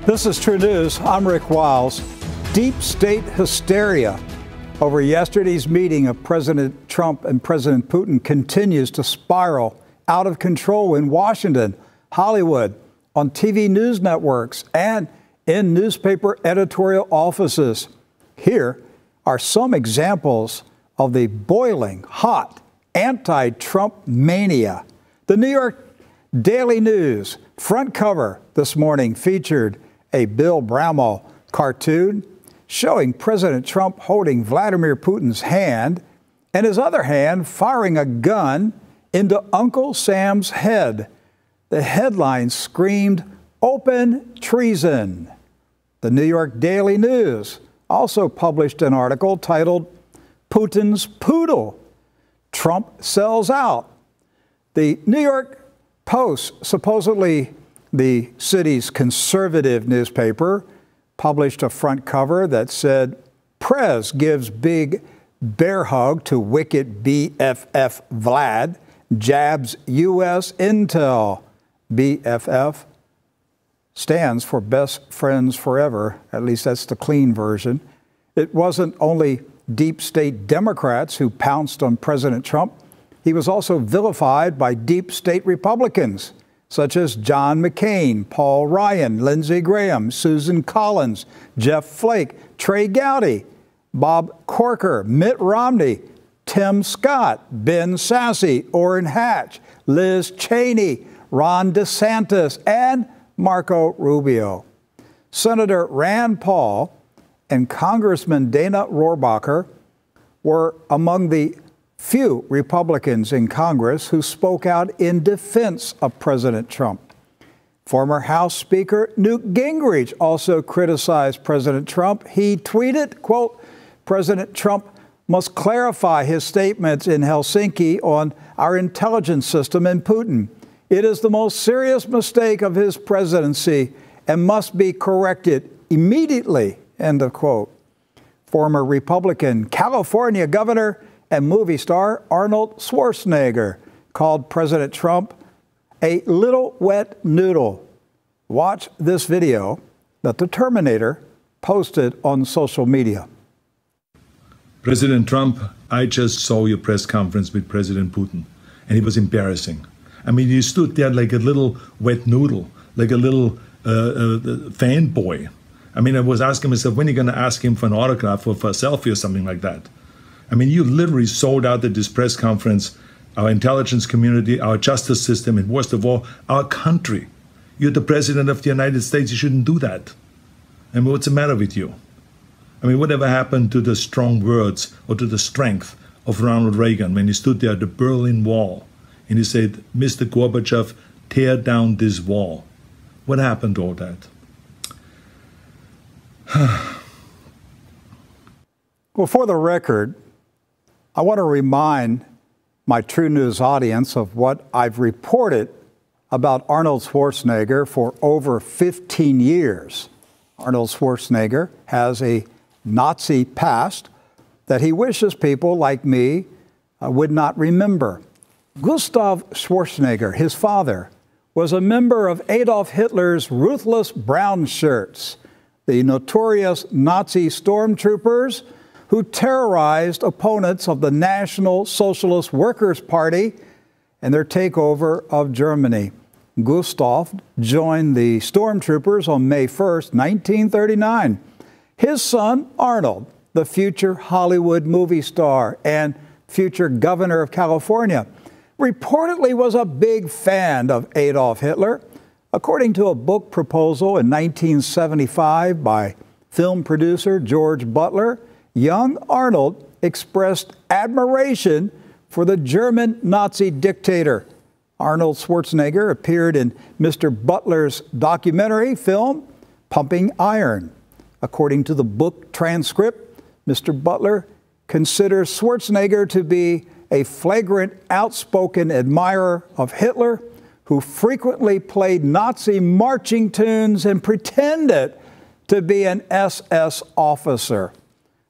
This is True News. I'm Rick Wiles. Deep state hysteria over yesterday's meeting of President Trump and President Putin continues to spiral out of control in Washington, Hollywood, on TV news networks, and in newspaper editorial offices. Here are some examples of the boiling hot anti-Trump mania. The New York Daily News front cover this morning featured a Bill Bramall cartoon showing President Trump holding Vladimir Putin's hand and his other hand firing a gun into Uncle Sam's head. The headline screamed, "Open treason." The New York Daily News also published an article titled, "Putin's Poodle. Trump sells out." The New York Post, supposedly the city's conservative newspaper, published a front cover that said, "Prez gives big bear hug to wicked BFF Vlad, jabs U.S. intel." BFF stands for Best Friends Forever. At least that's the clean version. It wasn't only deep state Democrats who pounced on President Trump. He was also vilified by deep state Republicans, such as John McCain, Paul Ryan, Lindsey Graham, Susan Collins, Jeff Flake, Trey Gowdy, Bob Corker, Mitt Romney, Tim Scott, Ben Sasse, Orrin Hatch, Liz Cheney, Ron DeSantis, and Marco Rubio. Senator Rand Paul and Congressman Dana Rohrabacher were among the few Republicans in Congress who spoke out in defense of President Trump. Former House Speaker Newt Gingrich also criticized President Trump. He tweeted, quote, "President Trump must clarify his statements in Helsinki on our intelligence system and Putin. It is the most serious mistake of his presidency and must be corrected immediately," end of quote. Former Republican California Governor and movie star Arnold Schwarzenegger called President Trump a little wet noodle. Watch this video that the Terminator posted on social media. President Trump, I just saw your press conference with President Putin, and it was embarrassing. I mean, you stood there like a little wet noodle, like a little fanboy. I mean, I was asking myself, when are you going to ask him for an autograph or for a selfie or something like that? I mean, you literally sold out at this press conference our intelligence community, our justice system, and worst of all, our country. You're the president of the United States. You shouldn't do that. I mean, what's the matter with you? I mean, whatever happened to the strong words or to the strength of Ronald Reagan when he stood there at the Berlin Wall and he said, "Mr. Gorbachev, tear down this wall"? What happened to all that? Well, for the record, I want to remind my True News audience of what I've reported about Arnold Schwarzenegger for over 15 years. Arnold Schwarzenegger has a Nazi past that he wishes people like me would not remember. Gustav Schwarzenegger, his father, was a member of Adolf Hitler's ruthless brown shirts, the notorious Nazi stormtroopers who terrorized opponents of the National Socialist Workers' Party and their takeover of Germany. Gustav joined the stormtroopers on May 1st, 1939. His son, Arnold, the future Hollywood movie star and future governor of California, reportedly was a big fan of Adolf Hitler. According to a book proposal in 1975 by film producer George Butler, young Arnold expressed admiration for the German Nazi dictator. Arnold Schwarzenegger appeared in Mr. Butler's documentary film, Pumping Iron. According to the book transcript, Mr. Butler considers Schwarzenegger to be a flagrant, outspoken admirer of Hitler who frequently played Nazi marching tunes and pretended to be an SS officer.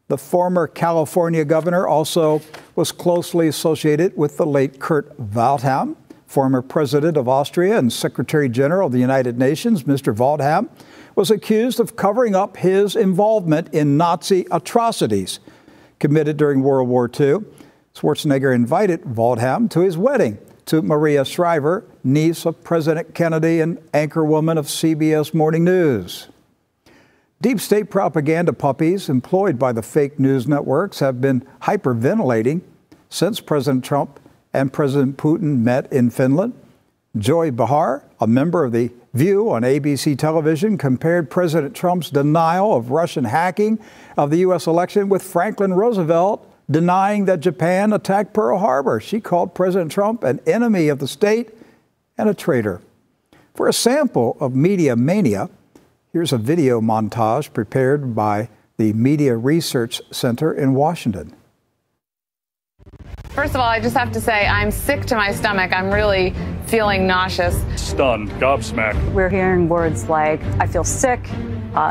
The former California governor also was closely associated with the late Kurt Waldheim, Former President of Austria and Secretary General of the United Nations, Mr. Waldheim, was accused of covering up his involvement in Nazi atrocities committed during World War II. Schwarzenegger invited Waldheim to his wedding to Maria Shriver, niece of President Kennedy and anchorwoman of CBS Morning News. Deep state propaganda puppies employed by the fake news networks have been hyperventilating since President Trump and President Putin met in Finland. Joy Behar, a member of The View on ABC television, compared President Trump's denial of Russian hacking of the U.S. election with Franklin Roosevelt denying that Japan attacked Pearl Harbor. She called President Trump an enemy of the state and a traitor. For a sample of media mania, here's a video montage prepared by the Media Research Center in Washington. First of all, I just have to say I'm sick to my stomach. I'm really feeling nauseous. Stunned, gobsmacked. We're hearing words like, I feel sick,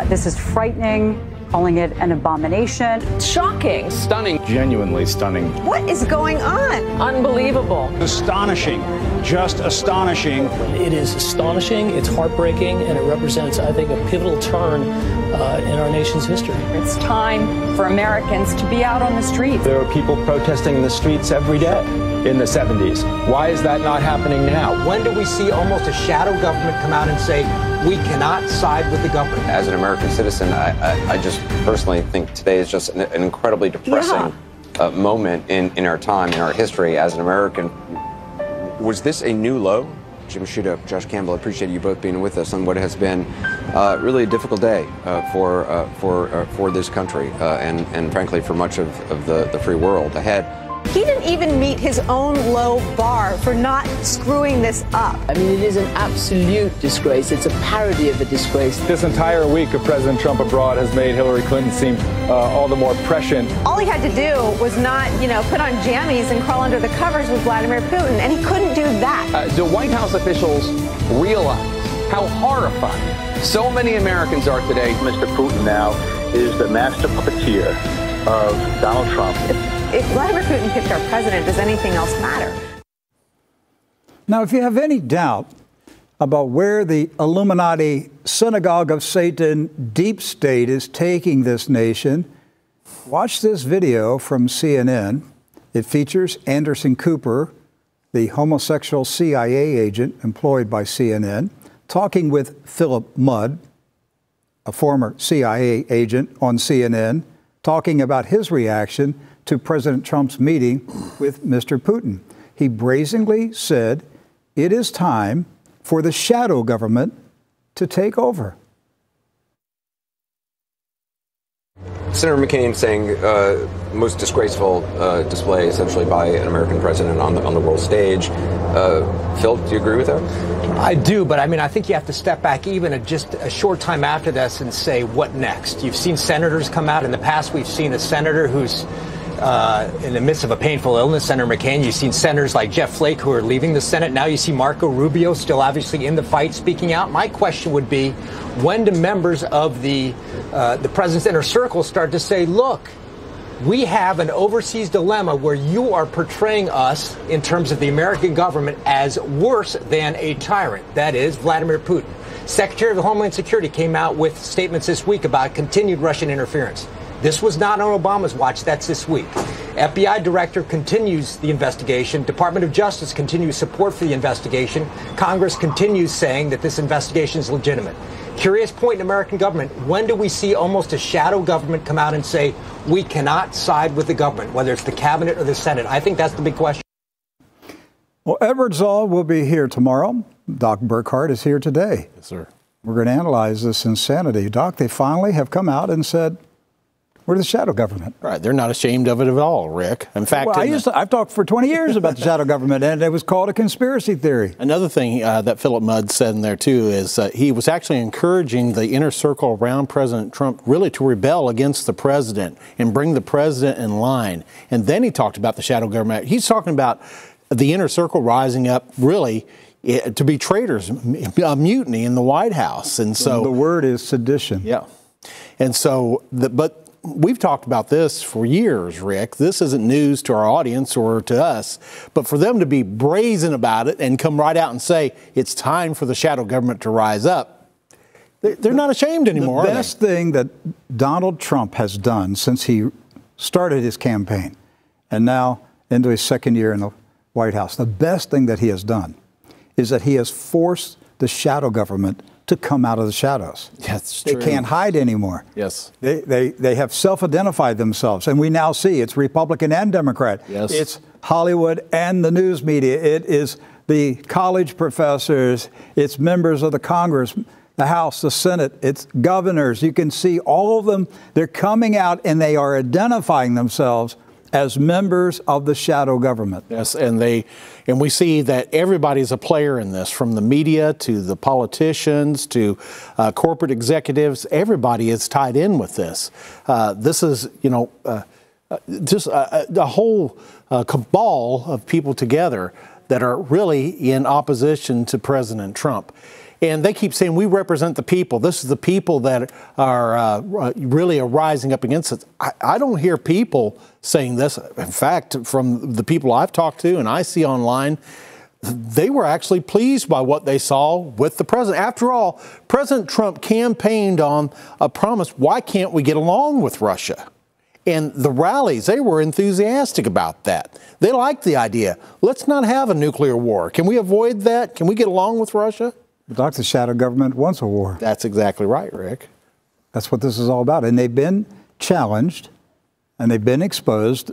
this is frightening, calling it an abomination. Shocking. Stunning. Genuinely stunning. What is going on? Unbelievable. Astonishing. Just astonishing. It is astonishing, it's heartbreaking, and it represents, I think, a pivotal turn in our nation's history. It's time for Americans to be out on the streets. There are people protesting in the streets every day in the 70s. Why is that not happening now? When do we see almost a shadow government come out and say, we cannot side with the government? As an American citizen, I just personally think today is just an incredibly depressing moment in our time, in our history as an American. Was this a new low? Jim Sciutto, Josh Campbell, I appreciate you both being with us on what has been really a difficult day for this country and frankly for much of the free world ahead. He didn't even meet his own low bar for not screwing this up. I mean, it is an absolute disgrace. It's a parody of a disgrace. This entire week of President Trump abroad has made Hillary Clinton seem all the more prescient. All he had to do was not, put on jammies and crawl under the covers with Vladimir Putin, and he couldn't do that. Do White House officials realize how horrifying so many Americans are today? Mr. Putin now is the master puppeteer of Donald Trump. If Vladimir Putin picked our president, does anything else matter? Now, if you have any doubt about where the Illuminati Synagogue of Satan deep state is taking this nation, watch this video from CNN. It features Anderson Cooper, the homosexual CIA agent employed by CNN, talking with Philip Mudd, a former CIA agent on CNN, talking about his reaction to President Trump's meeting with Mr. Putin. He brazenly said, it is time for the shadow government to take over. Senator McCain saying most disgraceful display essentially by an American president on the world stage. Phil, do you agree with that? I do, but I think you have to step back even just a short time after this and say, what next? You've seen senators come out. In the past, we've seen a senator who's in the midst of a painful illness, Senator McCain. You've seen senators like Jeff Flake who are leaving the Senate. Now you see Marco Rubio still obviously in the fight, speaking out. My question would be, when do members of the president's inner circle start to say, look, we have an overseas dilemma where you are portraying us in terms of the American government as worse than a tyrant, that is Vladimir Putin. Secretary of Homeland Security came out with statements this week about continued Russian interference. This was not on Obama's watch. That's this week. FBI director continues the investigation. Department of Justice continues support for the investigation. Congress continues saying that this investigation is legitimate. Curious point in American government. When do we see almost a shadow government come out and say, we cannot side with the government, whether it's the cabinet or the Senate? I think that's the big question. Well, Edward Zoll will be here tomorrow. Doc Burkhart is here today. Yes, sir. We're going to analyze this insanity. Doc, they finally have come out and said, we're the shadow government. Right. They're not ashamed of it at all, Rick. In fact, I've talked for 20 years about the shadow government, and it was called a conspiracy theory. Another thing that Philip Mudd said in there, too, is he was actually encouraging the inner circle around President Trump really to rebel against the president and bring the president in line. And then he talked about the shadow government. He's talking about the inner circle rising up really to be traitors, a mutiny in the White House. And so the word is sedition. Yeah. And so, but we've talked about this for years, Rick. This isn't news to our audience or to us, but for them to be brazen about it and come right out and say it's time for the shadow government to rise up, they're not ashamed anymore. The best thing that Donald Trump has done since he started his campaign and now into his second year in the White House, the best thing that he has done is that he has forced the shadow government to come out of the shadows. That's true. true. They can't hide anymore. Yes. They have self-identified themselves, and we now see it's Republican and Democrat. Yes. It's Hollywood and the news media. It is the college professors. It's members of the Congress, the House, the Senate. It's governors. You can see all of them. They're coming out, and they are identifying themselves as members of the shadow government. Yes, and we see that everybody's a player in this, from the media to the politicians to corporate executives. Everybody is tied in with this. This is, just a whole cabal of people together that are really in opposition to President Trump. And they keep saying, we represent the people. This is the people that are really rising up against it. I don't hear people saying this. In fact, from the people I've talked to and I see online, they were actually pleased by what they saw with the president. After all, President Trump campaigned on a promise, why can't we get along with Russia? And the rallies, they were enthusiastic about that. They liked the idea. Let's not have a nuclear war. Can we avoid that? Can we get along with Russia? The shadow government wants a war. That's exactly right, Rick. That's what this is all about. And they've been challenged, and they've been exposed.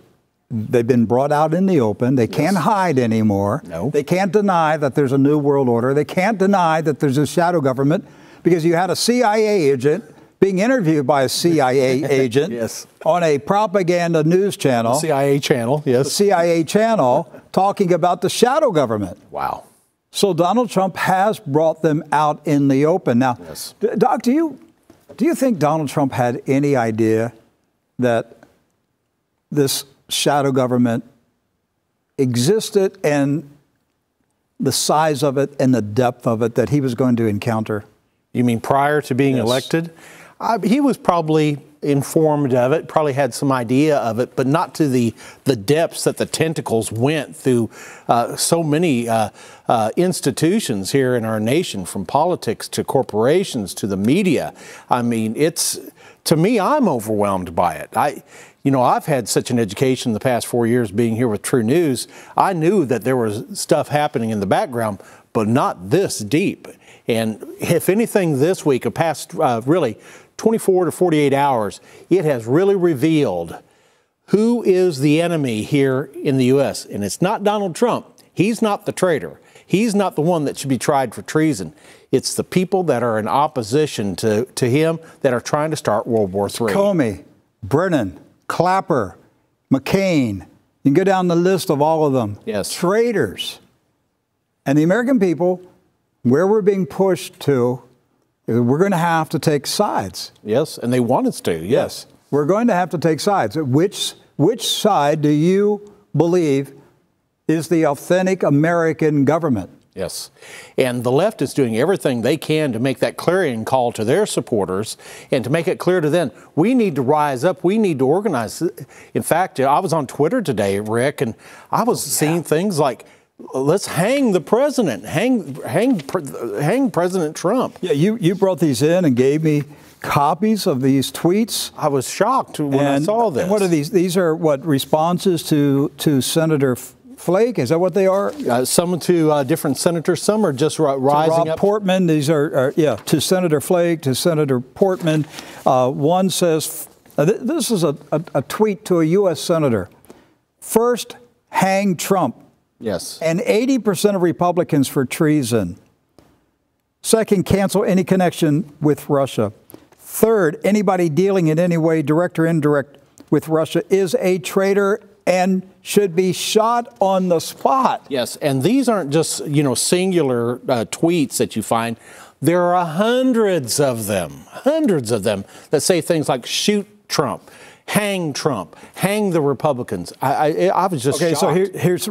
They've been brought out in the open. They can't hide anymore. No. They can't deny that there's a new world order. They can't deny that there's a shadow government, because you had a CIA agent being interviewed by a CIA agent yes. on a propaganda news channel. The CIA channel, yes. The CIA channel talking about the shadow government. Wow. So Donald Trump has brought them out in the open. Now, yes. Doc, do you think Donald Trump had any idea that this shadow government existed, and the size of it and the depth of it that he was going to encounter? You mean prior to being elected? He was probably informed of it, probably had some idea of it, but not to the depths that the tentacles went through so many institutions here in our nation, from politics to corporations to the media. I mean, to me, I'm overwhelmed by it. I've had such an education the past 4 years being here with True News. I knew that there was stuff happening in the background, but not this deep. And if anything, this week, the past really 24 to 48 hours, it has really revealed who is the enemy here in the U.S. And it's not Donald Trump. He's not the traitor. He's not the one that should be tried for treason. It's the people that are in opposition to him that are trying to start World War III. Comey, Brennan, Clapper, McCain. You can go down the list of all of them. Yes. Traitors. And the American people, where we're being pushed to, we're going to have to take sides. Yes, and they want us to, yes. We're going to have to take sides. Which side do you believe is the authentic American government? Yes. And the left is doing everything they can to make that clarion call to their supporters and to make it clear to them, we need to rise up, we need to organize. In fact, I was on Twitter today, Rick, and I was seeing things like, let's hang the president, hang President Trump. Yeah, you brought these in and gave me copies of these tweets. I was shocked when I saw this. And what are these? These are what, responses to Senator Flake? Is that what they are? Some to different senators. Some are just rising Rob up. Portman. These are to Senator Flake, to Senator Portman. One says, this is a tweet to a U.S. senator. First, hang Trump. Yes. And 80% of Republicans for treason. Second, cancel any connection with Russia. Third, anybody dealing in any way, direct or indirect, with Russia is a traitor and should be shot on the spot. Yes, and these aren't just, singular tweets that you find. There are hundreds of them that say things like shoot Trump, hang the Republicans. I was just shocked. So here's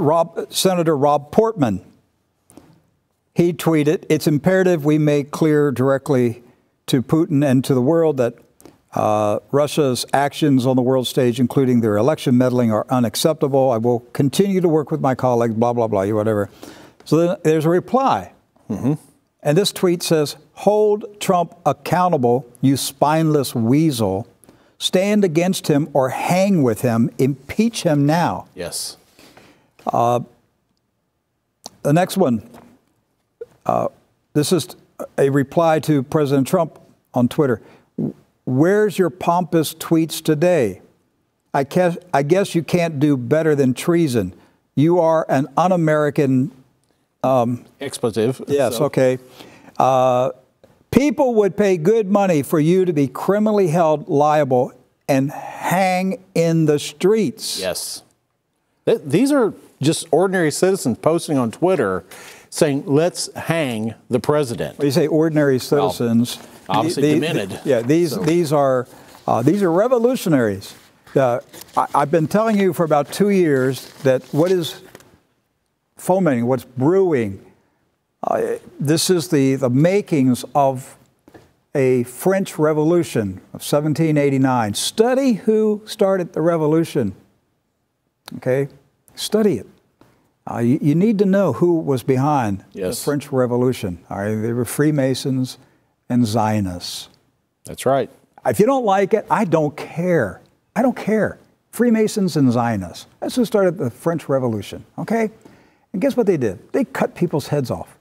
Senator Rob Portman. He tweeted, it's imperative we make clear directly to Putin and to the world that Russia's actions on the world stage, including their election meddling, are unacceptable. I will continue to work with my colleagues, blah, blah, blah, whatever. So then there's a reply. Mm-hmm. And this tweet says, hold Trump accountable, you spineless weasel. Stand against him or hang with him. Impeach him now. Yes. The next one. This is a reply to President Trump on Twitter. Where's your pompous tweets today? I guess you can't do better than treason. You are an un-American... expletive. Yes, so. Okay. People would pay good money for you to be criminally held liable and hang in the streets. Yes. These are just ordinary citizens posting on Twitter saying, let's hang the president. When you say ordinary citizens... Well, obviously demented. Yeah, these are revolutionaries. I've been telling you for about 2 years that what is fomenting, what's brewing, this is the makings of a French Revolution of 1789. Study who started the revolution. Okay? Study it. You need to know who was behind the French Revolution. All right? They were Freemasons and Zionists. That's right. If you don't like it, I don't care. I don't care. Freemasons and Zionists. That's who started the French Revolution, okay? And guess what they did? They cut people's heads off.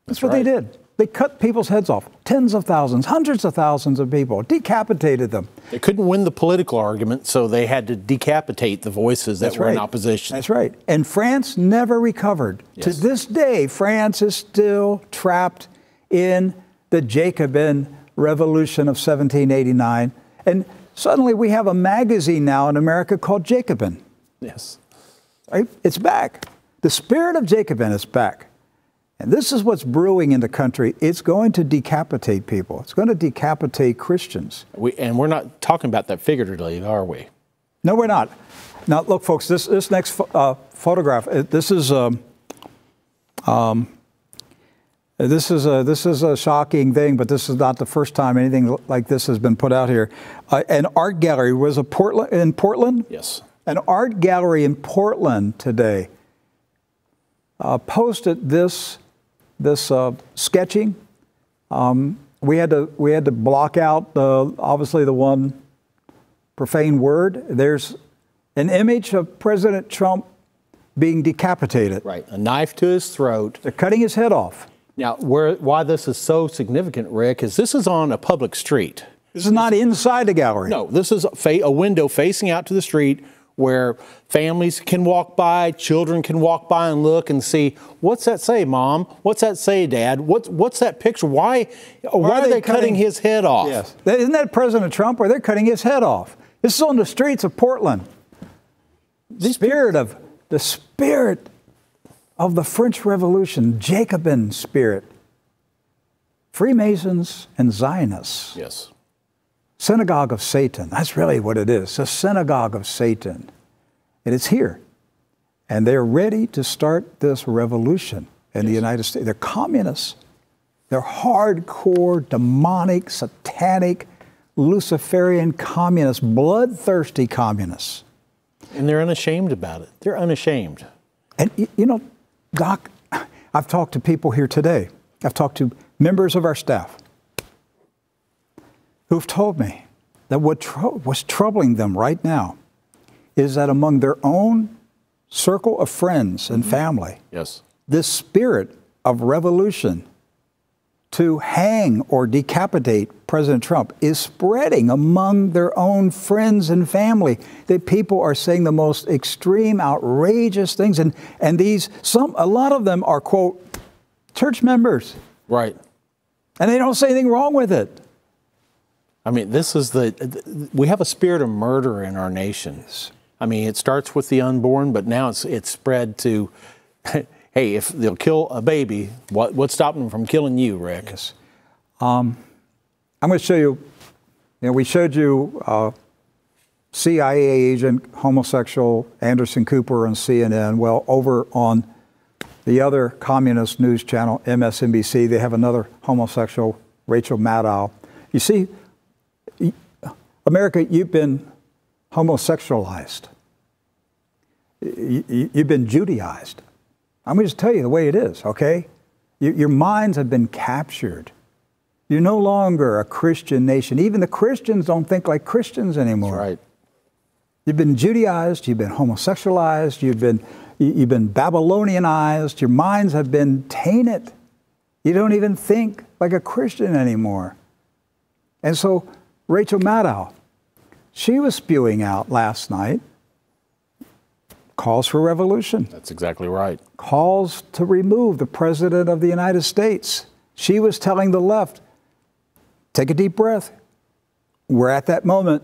That's what they did. They cut people's heads off. Tens of thousands, hundreds of thousands of people. Decapitated them. They couldn't win the political argument, so they had to decapitate the voices that were in opposition. That's right. And France never recovered. To this day, France is still trapped in the Jacobin Revolution of 1789. And suddenly we have a magazine now in America called Jacobin. Yes. Right? It's back. The spirit of Jacobin is back. And this is what's brewing in the country. It's going to decapitate people. It's going to decapitate Christians. And we're not talking about that figuratively, are we? No, we're not. Now, look, folks, this next photograph, this is a shocking thing, but this is not the first time anything like this has been put out here. An art gallery was in Portland? Yes. An art gallery in Portland today posted this sketching. We had to block out obviously the one profane word. There's an image of President Trump being decapitated. Right, a knife to his throat. They're cutting his head off. Now, why this is so significant, Rick, is this is on a public street. This is not inside the gallery. No, this is a window facing out to the street where families can walk by, children can walk by and look and see, what's that say, Mom? What's that say, Dad? What's that picture? Why are they cutting his head off? Yes. Isn't that President Trump where they're cutting his head off? This is on the streets of Portland. The spirit of the French Revolution, Jacobin spirit. Freemasons and Zionists. Yes. Synagogue of Satan. That's really what it is. A synagogue of Satan. And it's here. And they're ready to start this revolution in the United States. They're communists. They're hardcore, demonic, satanic, Luciferian communists, bloodthirsty communists. And they're unashamed about it. They're unashamed. And, you know, Doc, I've talked to people here today. I've talked to members of our staff who've told me that what's troubling them right now is that among their own circle of friends and family, this spirit of revolution to hang or decapitate President Trump is spreading among their own friends and family. That people are saying the most extreme, outrageous things, and a lot of them are, quote, church members. Right. And they don't say anything wrong with it. I mean, this is we have a spirit of murder in our nation. I mean, it starts with the unborn, but now it's spread to, hey, if they'll kill a baby, what's stopping them from killing you, Rick? Yes. I'm going to show you, we showed you CIA agent, homosexual, Anderson Cooper on CNN. Well, over on the other communist news channel, MSNBC, they have another homosexual, Rachel Maddow. You America, you've been homosexualized. You've been Judaized. I'm going to just tell you the way it is, okay? Your minds have been captured. You're no longer a Christian nation. Even the Christians don't think like Christians anymore. That's right. You've been Judaized, you've been homosexualized, you've been Babylonianized, your minds have been tainted. You don't even think like a Christian anymore. And so Rachel Maddow, she was spewing out last night calls for revolution. That's exactly right. Calls to remove the President of the United States. She was telling the left, take a deep breath. We're at that moment.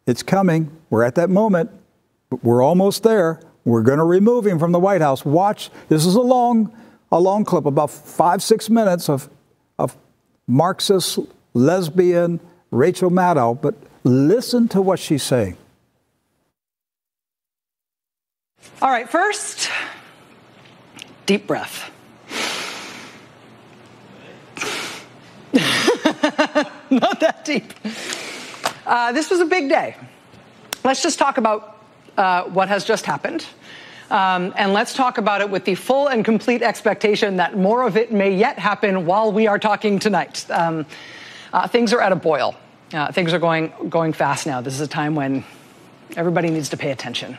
It's coming. We're at that moment. We're almost there. We're going to remove him from the White House. Watch. This is a long clip, about 5-6 minutes of Marxist, lesbian Rachel Maddow. But listen to what she's saying. All right, first, deep breath. Not that deep. This was a big day. Let's just talk about what has just happened. And let's talk about it with the full and complete expectation that more of it may yet happen while we are talking tonight. Things are at a boil. Things are going fast now. This is a time when everybody needs to pay attention.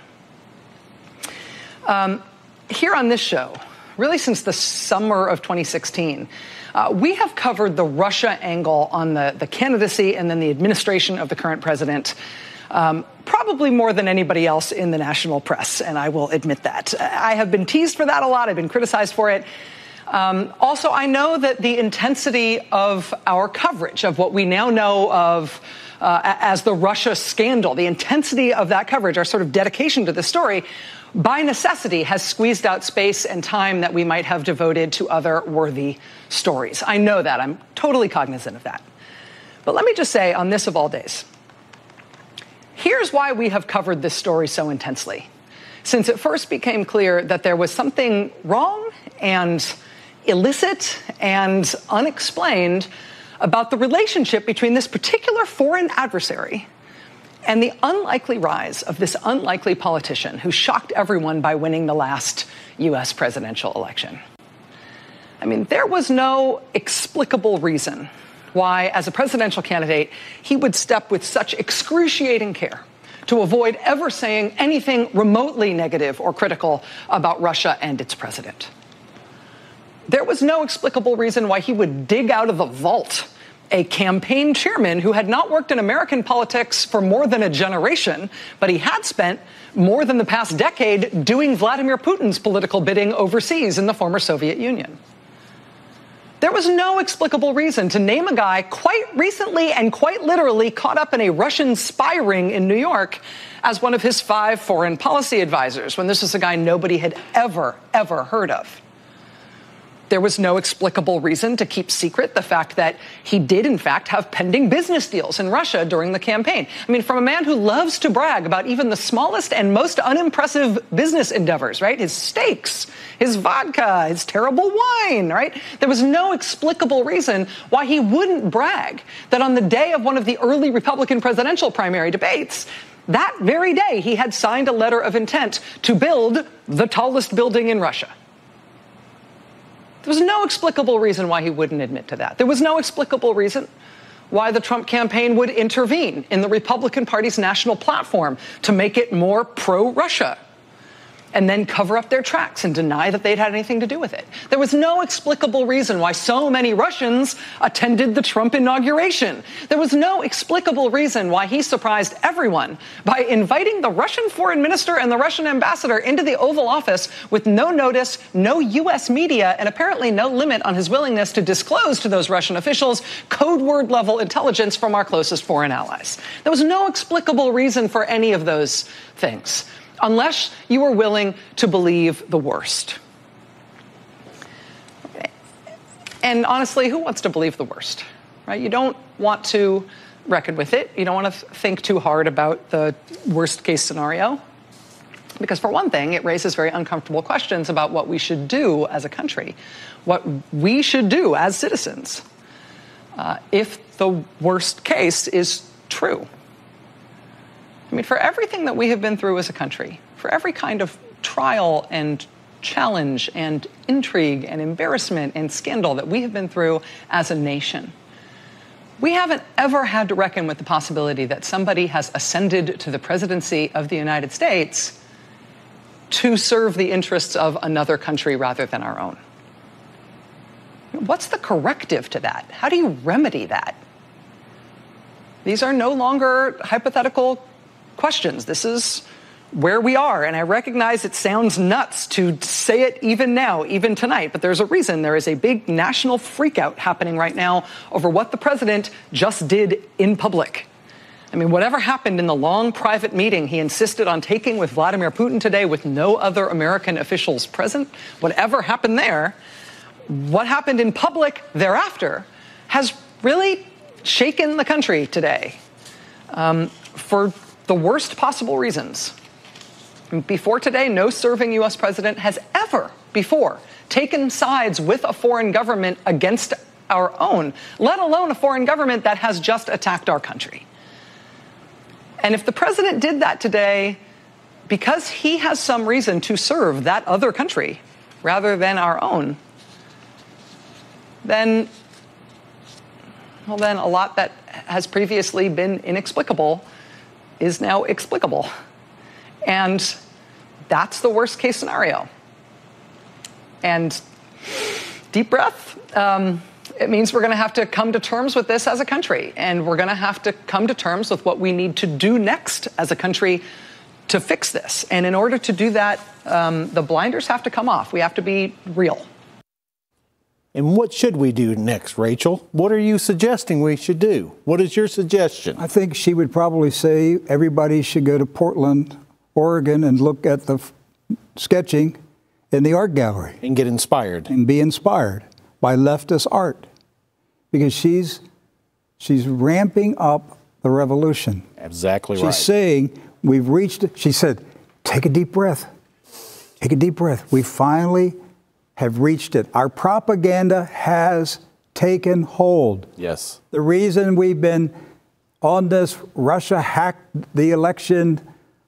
Here on this show, really since the summer of 2016, we have covered the Russia angle on the candidacy and then the administration of the current president, probably more than anybody else in the national press, and I will admit that. I have been teased for that a lot. I've been criticized for it. Also, I know that the intensity of our coverage of what we now know of as the Russia scandal, the intensity of that coverage, our sort of dedication to the story, by necessity has squeezed out space and time that we might have devoted to other worthy stories. I know that. I'm totally cognizant of that. But let me just say, on this of all days, here's why we have covered this story so intensely. Since it first became clear that there was something wrong and illicit and unexplained about the relationship between this particular foreign adversary and the unlikely rise of this unlikely politician who shocked everyone by winning the last U.S. presidential election. I mean, there was no explicable reason why, as a presidential candidate, he would step with such excruciating care to avoid ever saying anything remotely negative or critical about Russia and its president. There was no explicable reason why he would dig out of the vault a campaign chairman who had not worked in American politics for more than a generation, but he had spent more than the past decade doing Vladimir Putin's political bidding overseas in the former Soviet Union. There was no explicable reason to name a guy quite recently and quite literally caught up in a Russian spy ring in New York as one of his 5 foreign policy advisors, when this was a guy nobody had ever heard of. There was no explicable reason to keep secret the fact that he did, in fact, have pending business deals in Russia during the campaign. I mean, from a man who loves to brag about even the smallest and most unimpressive business endeavors, right? His steaks, his vodka, his terrible wine, right? There was no explicable reason why he wouldn't brag that on the day of one of the early Republican presidential primary debates, that very day he had signed a letter of intent to build the tallest building in Russia. There was no explicable reason why he wouldn't admit to that. There was no explicable reason why the Trump campaign would intervene in the Republican Party's national platform to make it more pro-Russia and then cover up their tracks and deny that they'd had anything to do with it. There was no explicable reason why so many Russians attended the Trump inauguration. There was no explicable reason why he surprised everyone by inviting the Russian foreign minister and the Russian ambassador into the Oval Office with no notice, no U.S. media, and apparently no limit on his willingness to disclose to those Russian officials code word level intelligence from our closest foreign allies. There was no explicable reason for any of those things, unless you were willing to believe the worst. And honestly, who wants to believe the worst, right? You don't want to reckon with it. You don't want to think too hard about the worst case scenario. Because for one thing, it raises very uncomfortable questions about what we should do as a country, what we should do as citizens, if the worst case is true. I mean, for everything that we have been through as a country, for every kind of trial and challenge and intrigue and embarrassment and scandal that we have been through as a nation, we haven't ever had to reckon with the possibility that somebody has ascended to the presidency of the United States to serve the interests of another country rather than our own. What's the corrective to that? How do you remedy that? These are no longer hypothetical questions. This is where we are, and I recognize it sounds nuts to say it even now, even tonight, but there's a reason. There is a big national freakout happening right now over what the president just did in public. I mean, whatever happened in the long private meeting he insisted on taking with Vladimir Putin today with no other American officials present, whatever happened there, what happened in public thereafter has really shaken the country today for the worst possible reasons. Before today, no serving U.S. president has ever before taken sides with a foreign government against our own, let alone a foreign government that has just attacked our country. And if the president did that today because he has some reason to serve that other country rather than our own, then a lot that has previously been inexplicable is now explicable. And that's the worst case scenario. And deep breath, it means we're going to have to come to terms with this as a country. And we're going to have to come to terms with what we need to do next as a country to fix this. And in order to do that, the blinders have to come off. We have to be real. And what should we do next, Rachel? What are you suggesting we should do? What is your suggestion? I think she would probably say everybody should go to Portland, Oregon, and look at the sketching in the art gallery. And get inspired. And be inspired by leftist art. Because she's ramping up the revolution. Exactly right. She's saying, we've reached it. She said, take a deep breath. Take a deep breath. We finally have reached it. Our propaganda has taken hold. Yes. The reason we've been on this Russia hacked the election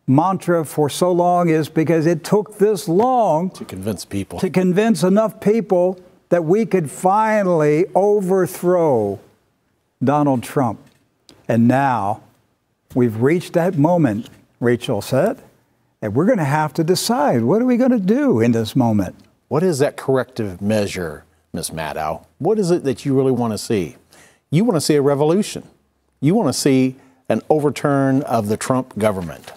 mantra for so long is because it took this long to convince people. To convince enough people that we could finally overthrow Donald Trump. And now we've reached that moment, Rachel said, and we're going to have to decide, what are we going to do in this moment? What is that corrective measure, Ms. Maddow? What is it that you really want to see? You want to see a revolution. You want to see an overturn of the Trump government.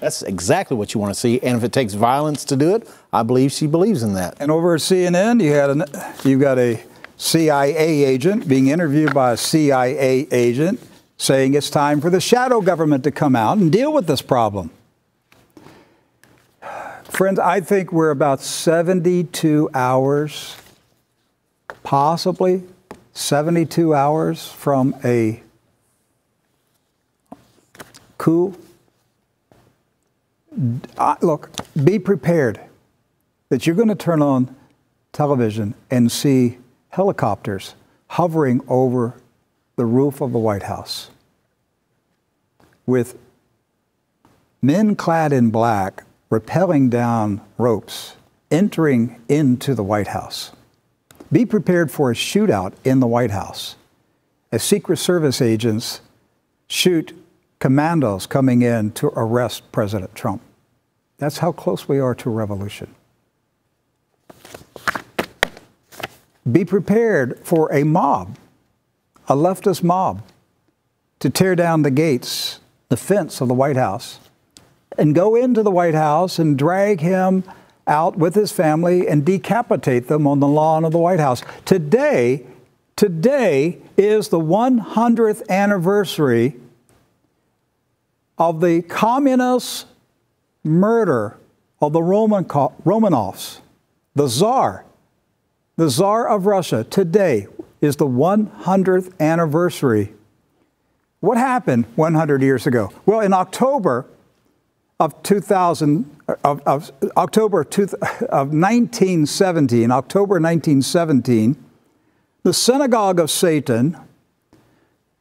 That's exactly what you want to see. And if it takes violence to do it, I believe she believes in that. And over at CNN, you've got a CIA agent being interviewed by a CIA agent saying it's time for the shadow government to come out and deal with this problem. Friends, I think we're about 72 hours, possibly 72 hours from a coup. Look, be prepared that you're going to turn on television and see helicopters hovering over the roof of the White House with men clad in black rappelling down ropes, entering into the White House. Be prepared for a shootout in the White House as Secret Service agents shoot commandos coming in to arrest President Trump. That's how close we are to a revolution. Be prepared for a mob, a leftist mob, to tear down the gates, the fence of the White House, and go into the White House and drag him out with his family and decapitate them on the lawn of the White House. Today is the 100th anniversary of the communist murder of the Romanovs, the Tsar of Russia. Today is the 100th anniversary. What happened 100 years ago? Well, in October of 1917, the Synagogue of Satan,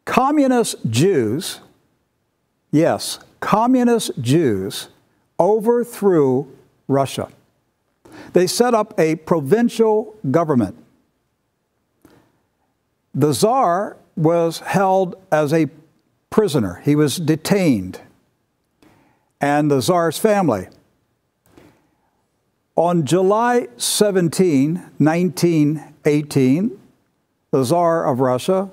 communist Jews, yes, communist Jews overthrew Russia. They set up a provincial government. The Tsar was held as a prisoner. He was detained. And the Tsar's family. On July 17, 1918, the Tsar of Russia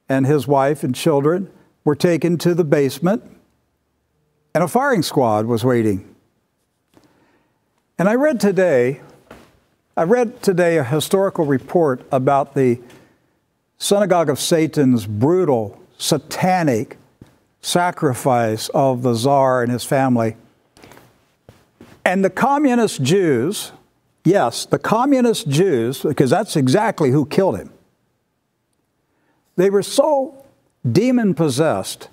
and his wife and children were taken to the basement, and a firing squad was waiting. And I read today a historical report about the Synagogue of Satan's brutal, satanic sacrifice of the Tsar and his family. And the communist Jews, yes, the communist Jews, because that's exactly who killed him, they were so demon-possessed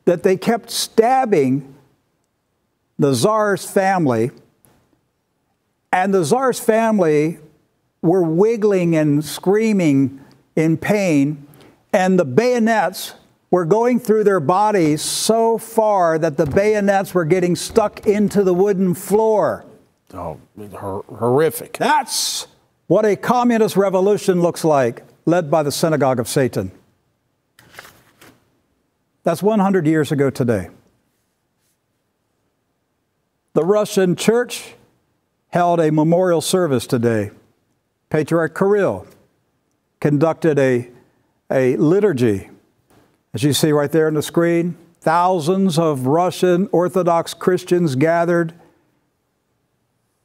that they kept stabbing the Tsar's family, and the Tsar's family were wiggling and screaming in pain, and the bayonets were going through their bodies so far that the bayonets were getting stuck into the wooden floor. Oh, horrific. That's what a communist revolution looks like, led by the Synagogue of Satan. That's 100 years ago today. The Russian church held a memorial service today. Patriarch Kirill conducted a liturgy. As you see right there on the screen, thousands of Russian Orthodox Christians gathered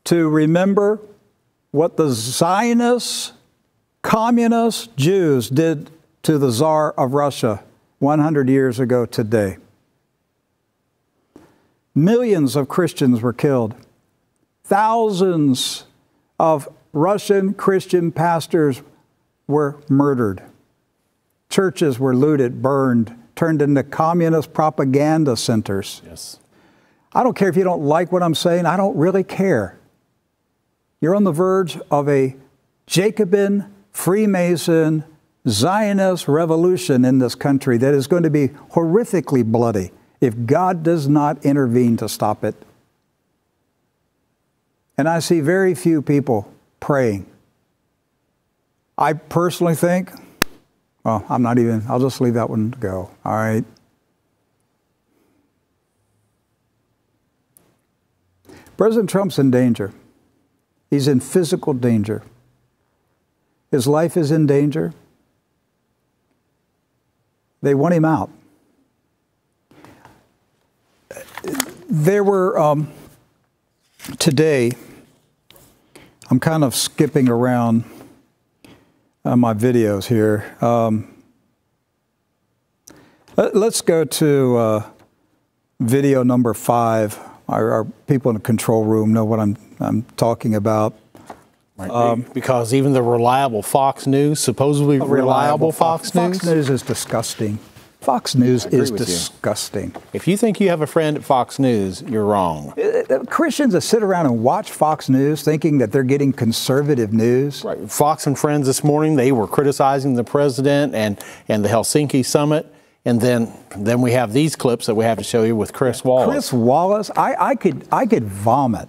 to remember what the Zionist, communist Jews did to the Tsar of Russia 100 years ago today. Millions of Christians were killed. Thousands of Russian Christian pastors were murdered. Churches were looted, burned, turned into communist propaganda centers. Yes. I don't care if you don't like what I'm saying. I don't really care. You're on the verge of a Jacobin, Freemason, Zionist revolution in this country that is going to be horrifically bloody if God does not intervene to stop it. And I see very few people praying. I personally think, well, I'll just leave that one go, all right? President Trump's in danger. He's in physical danger. His life is in danger. They want him out. There were, today, I'm kind of skipping around my videos here. Let's go to video number 5. Our people in the control room know what I'm talking about. Because even the reliable Fox News, supposedly reliable Fox News? Fox News is disgusting. Fox News is disgusting. If you think you have a friend at Fox News, you're wrong. Christians that sit around and watch Fox News thinking that they're getting conservative news. Right. Fox and Friends this morning, they were criticizing the president and the Helsinki summit. And then we have these clips that we have to show you with Chris Wallace. Chris Wallace, I could vomit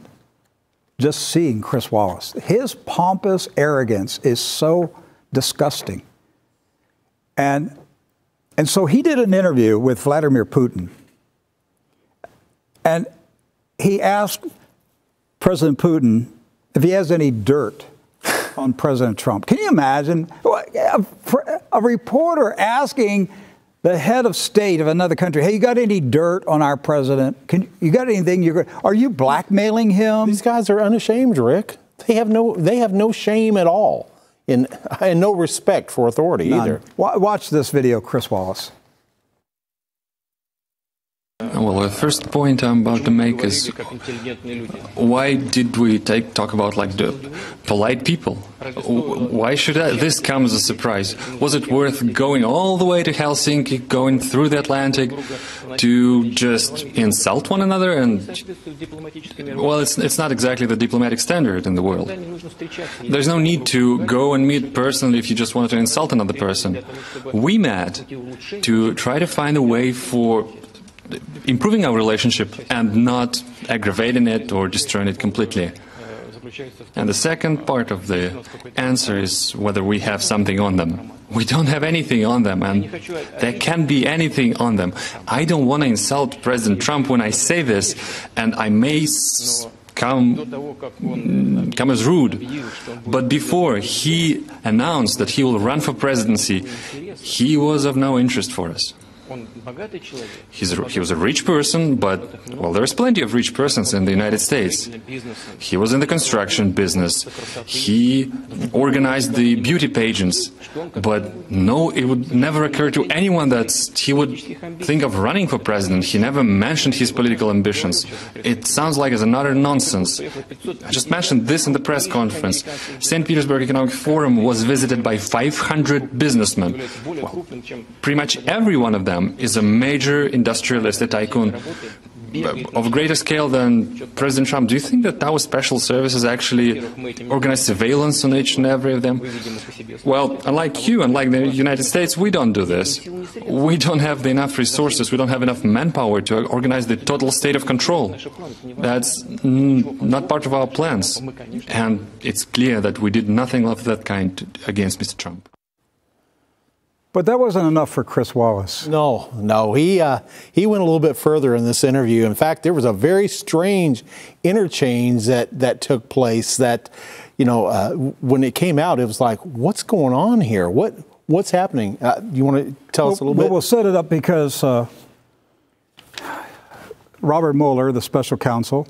just seeing Chris Wallace. His pompous arrogance is so disgusting. And so he did an interview with Vladimir Putin. And he asked President Putin if he has any dirt on President Trump. Can you imagine a reporter asking the head of state of another country, hey, you got any dirt on our president? You got anything? Are you blackmailing him? These guys are unashamed, Rick. They have no shame at all, and no respect for authority either. Watch this video, Chris Wallace. Well, the first point I'm about to make is, why did we talk about like the polite people? Why should this come as a surprise? Was it worth going all the way to Helsinki, going through the Atlantic, to just insult one another? And well, it's not exactly the diplomatic standard in the world. There's no need to go and meet personally if you just wanted to insult another person. We met to try to find a way improving our relationship and not aggravating it or destroying it completely. And the second part of the answer is whether we have something on them. We don't have anything on them, and there can't be anything on them. I don't want to insult President Trump when I say this, and I may come as rude, but before he announced that he will run for presidency, he was of no interest for us. He was a rich person, but, well, there's plenty of rich persons in the United States. He was in the construction business. He organized the beauty pageants. But no, it would never occur to anyone that he would think of running for president. He never mentioned his political ambitions. It sounds like it's another nonsense. I just mentioned this in the press conference. St. Petersburg Economic Forum was visited by 500 businessmen. Well, pretty much every one of them is a major industrialist, a tycoon of greater scale than President Trump. Do you think that our special services actually organize surveillance on each and every of them? Well, unlike you, unlike the United States, we don't do this. We don't have enough resources, we don't have enough manpower to organize the total state of control. That's not part of our plans. And it's clear that we did nothing of that kind against Mr. Trump. But that wasn't enough for Chris Wallace. No, he went a little bit further in this interview. In fact, there was a very strange interchange that took place that, you know, when it came out, it was like, what's going on here? What's happening? You want to tell us a little bit? We'll set it up because Robert Mueller, the special counsel,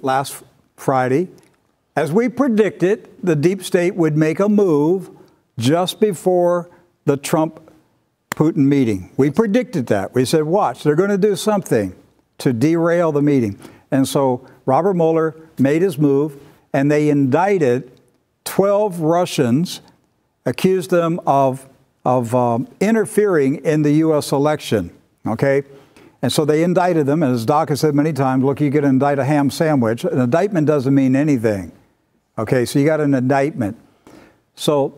last Friday, as we predicted, the deep state would make a move just before the Trump-Putin meeting. We predicted that. We said, watch, they're going to do something to derail the meeting. And so Robert Mueller made his move, and they indicted 12 Russians, accused them of interfering in the U.S. election, okay? And so they indicted them, and as Doc has said many times, look, you can indict a ham sandwich. An indictment doesn't mean anything, okay? So you got an indictment. So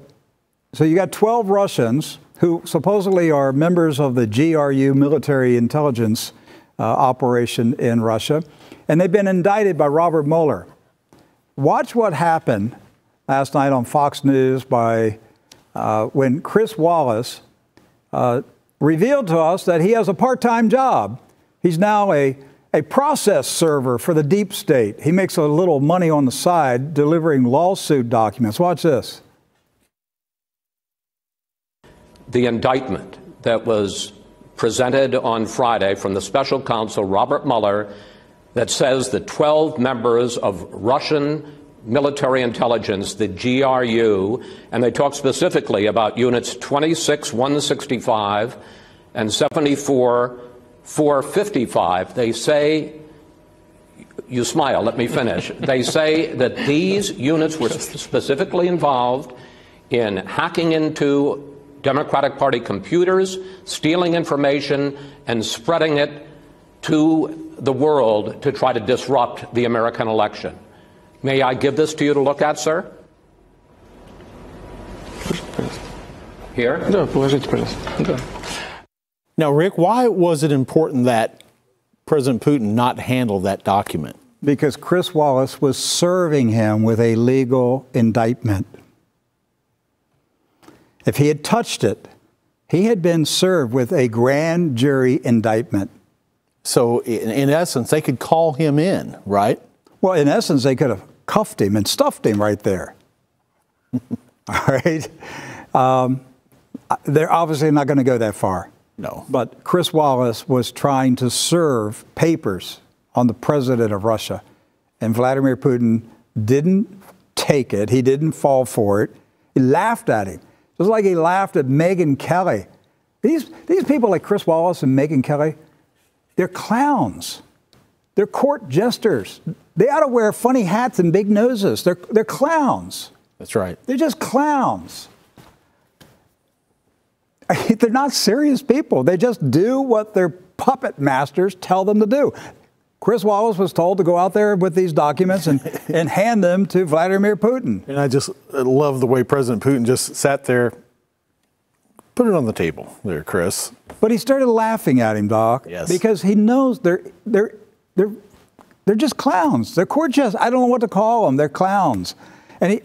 you got 12 Russians who supposedly are members of the GRU military intelligence operation in Russia, and they've been indicted by Robert Mueller. Watch what happened last night on Fox News when Chris Wallace revealed to us that he has a part-time job. He's now a process server for the deep state. He makes a little money on the side delivering lawsuit documents. Watch this. The indictment that was presented on Friday from the special counsel Robert Mueller that says that 12 members of Russian military intelligence, the GRU, and they talk specifically about units 26-165 and 74-455. They say, you smile, let me finish. They say that these units were specifically involved in hacking into Democratic Party computers, stealing information, and spreading it to the world to try to disrupt the American election. May I give this to you to look at, sir? Here? Now, Rick, why was it important that President Putin not handle that document? Because Chris Wallace was serving him with a legal indictment. If he had touched it, he had been served with a grand jury indictment. So, in essence, they could call him in, right? Well, in essence, they could have cuffed him and stuffed him right there. All right? They're obviously not going to go that far. No. But Chris Wallace was trying to serve papers on the president of Russia. And Vladimir Putin didn't take it. He didn't fall for it. He laughed at him. Just like he laughed at Megyn Kelly. These people like Chris Wallace and Megyn Kelly, they're clowns. They're court jesters. They ought to wear funny hats and big noses. They're clowns. That's right. They're just clowns. They're not serious people. They just do what their puppet masters tell them to do. Chris Wallace was told to go out there with these documents and hand them to Vladimir Putin. And I just love the way President Putin just sat there Put it on the table there, Chris. But he started laughing at him, Doc. Yes. Because he knows they're just clowns. They're court just. I don't know what to call them. They're clowns, and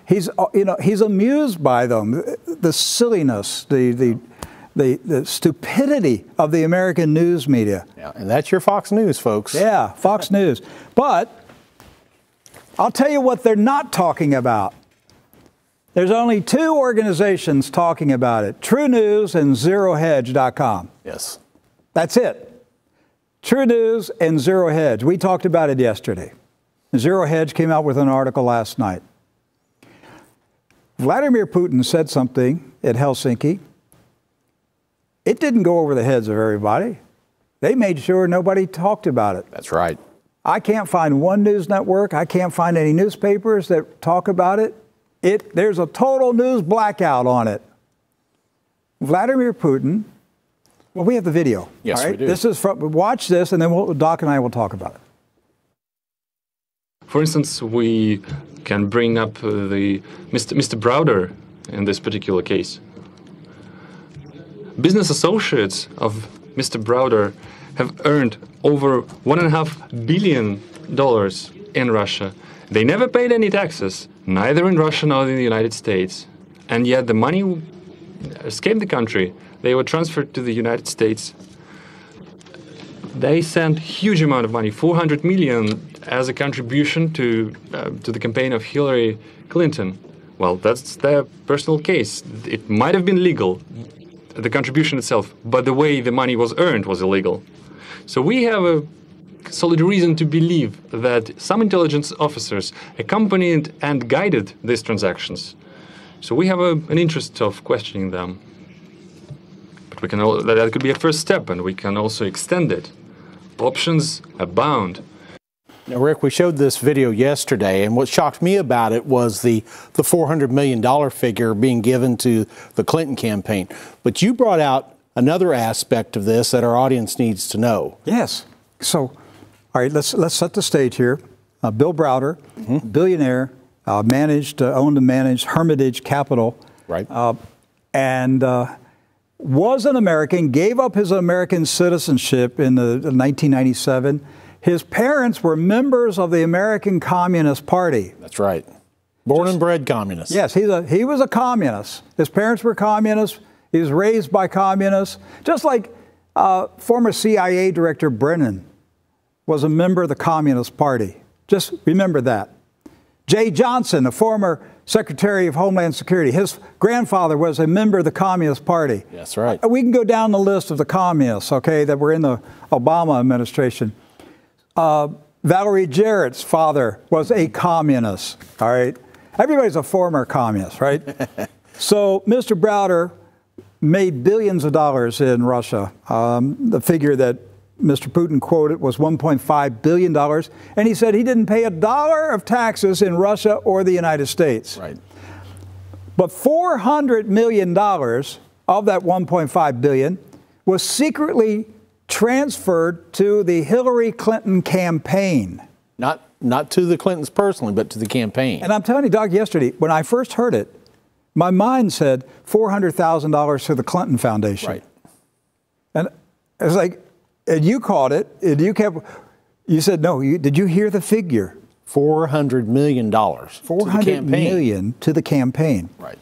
he's amused by them. The silliness, the stupidity of the American news media. Yeah, and that's your Fox News, folks. Yeah, Fox News. But I'll tell you what they're not talking about. There's only two organizations talking about it, TRUNEWS and ZeroHedge.com. Yes. That's it. TRUNEWS and Zero Hedge. We talked about it yesterday. Zero Hedge came out with an article last night. Vladimir Putin said something at Helsinki. It didn't go over the heads of everybody. They made sure nobody talked about it. That's right. I can't find one news network. I can't find any newspapers that talk about it. There's a total news blackout on it. Vladimir Putin, well, we have the video. Yes, all right? we do. This is watch this, and then Doc and I will talk about it. For instance, we can bring up the Mr. Browder in this particular case. Business associates of Mr. Browder have earned over $1.5 billion in Russia. They never paid any taxes, neither in Russia nor in the United States. And yet the money escaped the country. They were transferred to the United States. They sent huge amount of money, $400 million, as a contribution to the campaign of Hillary Clinton. Well, that's their personal case. It might have been legal, the contribution itself, but the way the money was earned was illegal. So we have a solid reason to believe that some intelligence officers accompanied and guided these transactions. So we have an interest of questioning them. But we can that could be a first step, and we can also extend it. Options abound. Now, Rick, we showed this video yesterday, and what shocked me about it was the $400 million figure being given to the Clinton campaign. But you brought out another aspect of this that our audience needs to know. Yes. So, all right, let's set the stage here. Bill Browder, billionaire, owned and managed Hermitage Capital. Right. And was an American, gave up his American citizenship in 1997. His parents were members of the American Communist Party. That's right. Born and bred communist. Yes, he was a communist. His parents were communists. He was raised by communists. Just like former CIA Director Brennan was a member of the Communist Party. Just remember that. Jay Johnson, a former Secretary of Homeland Security, his grandfather was a member of the Communist Party. That's right. We can go down the list of the communists, okay, that were in the Obama administration. Valerie Jarrett's father was a communist, all right? Everybody's a former communist, right? So Mr. Browder made billions of dollars in Russia. The figure that Mr. Putin quoted was $1.5 billion, and he said he didn't pay a dollar of taxes in Russia or the United States. Right. But $400 million of that $1.5 billion was secretly transferred to the Hillary Clinton campaign. Not to the Clintons personally, but to the campaign. And I'm telling you, Doug, yesterday, when I first heard it, my mind said $400,000 to the Clinton Foundation. Right. And it was like, and you caught it, and you said, no, did you hear the figure? $400 million. $400 million to the campaign. Right.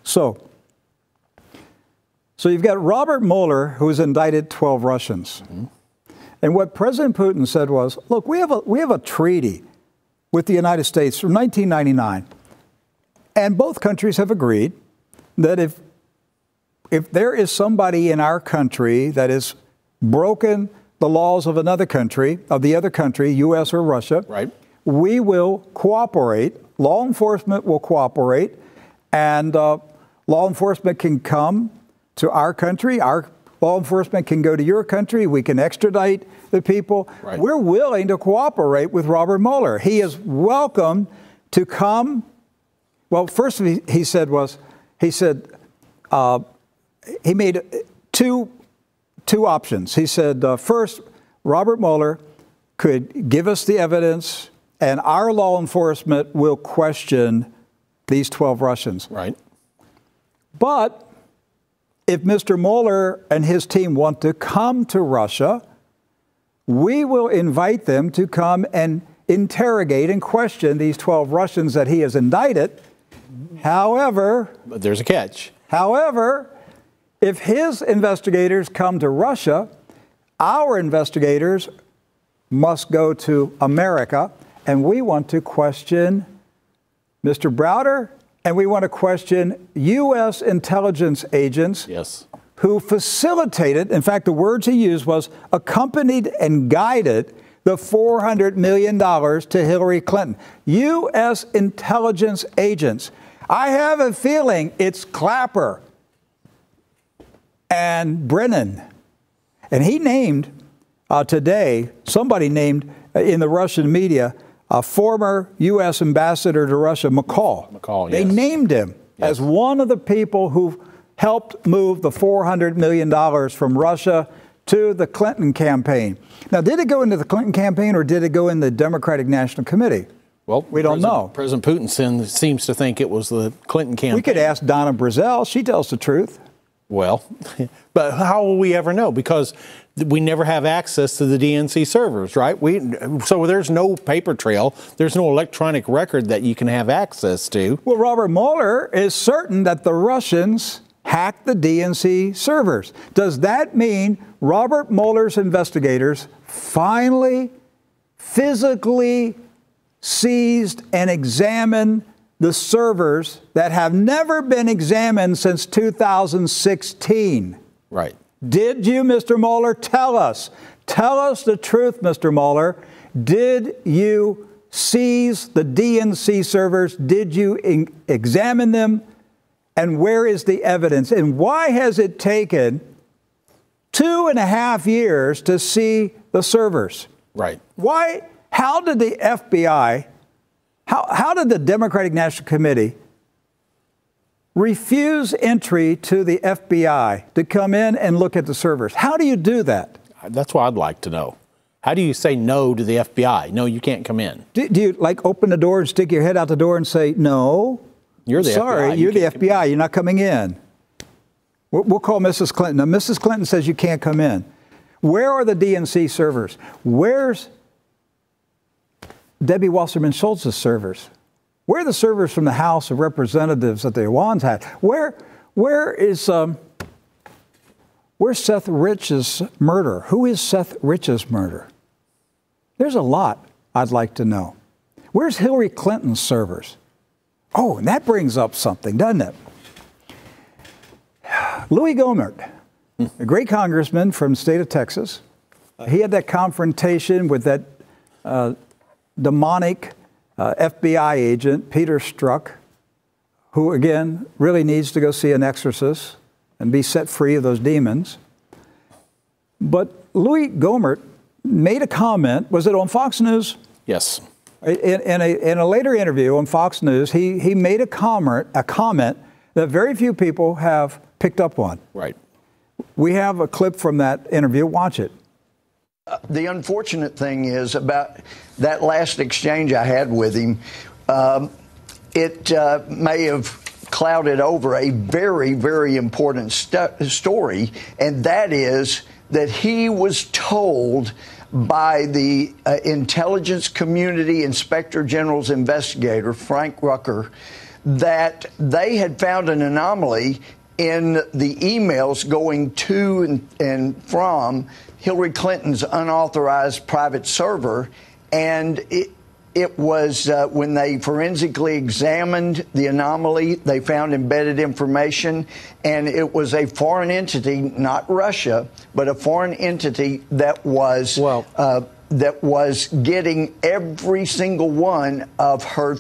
So you've got Robert Mueller, who's indicted 12 Russians. And what President Putin said was, look, we have a treaty with the United States from 1999. And both countries have agreed that if there is somebody in our country that has broken the laws of another country, of the other country, U.S. or Russia, right, we will cooperate. Law enforcement will cooperate, and law enforcement can come to our country. Our law enforcement can go to your country. We can extradite the people. Right. We're willing to cooperate with Robert Mueller. He is welcome to come. Well, first he made two options. He said, first, Robert Mueller could give us the evidence, and our law enforcement will question these 12 Russians. Right. But if Mr. Mueller and his team want to come to Russia, we will invite them to come and interrogate and question these 12 Russians that he has indicted. However, but there's a catch. However, if his investigators come to Russia, our investigators must go to America, and we want to question Mr. Browder, and we want to question U.S. intelligence agents who facilitated, in fact, the words he used was accompanied and guided the $400 million to Hillary Clinton. U.S. intelligence agents. I have a feeling it's Clapper and Brennan. And he named today, somebody named in the Russian media, a former U.S. ambassador to Russia, McCall. McCall, They named him as one of the people who helped move the $400 million from Russia to the Clinton campaign. Now, did it go into the Clinton campaign or did it go in the Democratic National Committee? Well, we don't know. President Putin seems to think it was the Clinton campaign. We could ask Donna Brazell. She tells the truth. Well, but how will we ever know? Because we never have access to the DNC servers, right? So there's no paper trail. There's no electronic record that you can have access to. Well, Robert Mueller is certain that the Russians hacked the DNC servers. Does that mean Robert Mueller's investigators finally, physically seized and examined the servers that have never been examined since 2016? Right. Did you, Mr. Mueller, tell us the truth, Mr. Mueller? Did you seize the DNC servers? Did you examine them? And where is the evidence? And why has it taken 2.5 years to see the servers? Right. Why? How did the FBI, how did the Democratic National Committee refuse entry to the FBI to come in and look at the servers? How do you do that? That's what I'd like to know. How do you say no to the FBI? No, you can't come in. Do you like open the door and stick your head out the door and say, no, you're the sorry, FBI. You're the FBI. You're not coming in. We'll call Mrs. Clinton. Now, Mrs. Clinton says you can't come in. Where are the DNC servers? Where's Debbie Wasserman Schultz's servers? Where are the servers from the House of Representatives that the Iwans had? Where's Seth Rich's murder? Who is Seth Rich's murder? There's a lot I'd like to know. Where's Hillary Clinton's servers? Oh, and that brings up something, doesn't it? Louis Gohmert, a great congressman from the state of Texas, he had that confrontation with that demonic FBI agent, Peter Strzok, who, again, really needs to go see an exorcist and be set free of those demons. But Louis Gohmert made a comment. Was it on Fox News? Yes. In a later interview on Fox News, he made a comment that very few people have picked up on. Right. We have a clip from that interview. Watch it. The unfortunate thing is about that last exchange I had with him, it may have clouded over a very, very important story, and that is that he was told by the intelligence community Inspector General's investigator, Frank Rucker, that they had found an anomaly in the emails going to and from Hillary Clinton's unauthorized private server, and it was when they forensically examined the anomaly, they found embedded information, and it was a foreign entity, not Russia, but a foreign entity that was getting every single one of her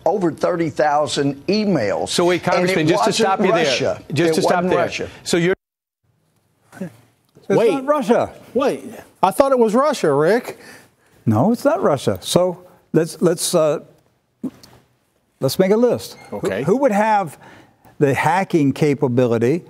over 30,000 emails. So wait, Congressman, just to stop you there. Just to stop there. Russia. So you're. It's not Russia. Wait, I thought it was Russia, Rick. No, it's not Russia. So let's make a list. Okay. Who would have the hacking capability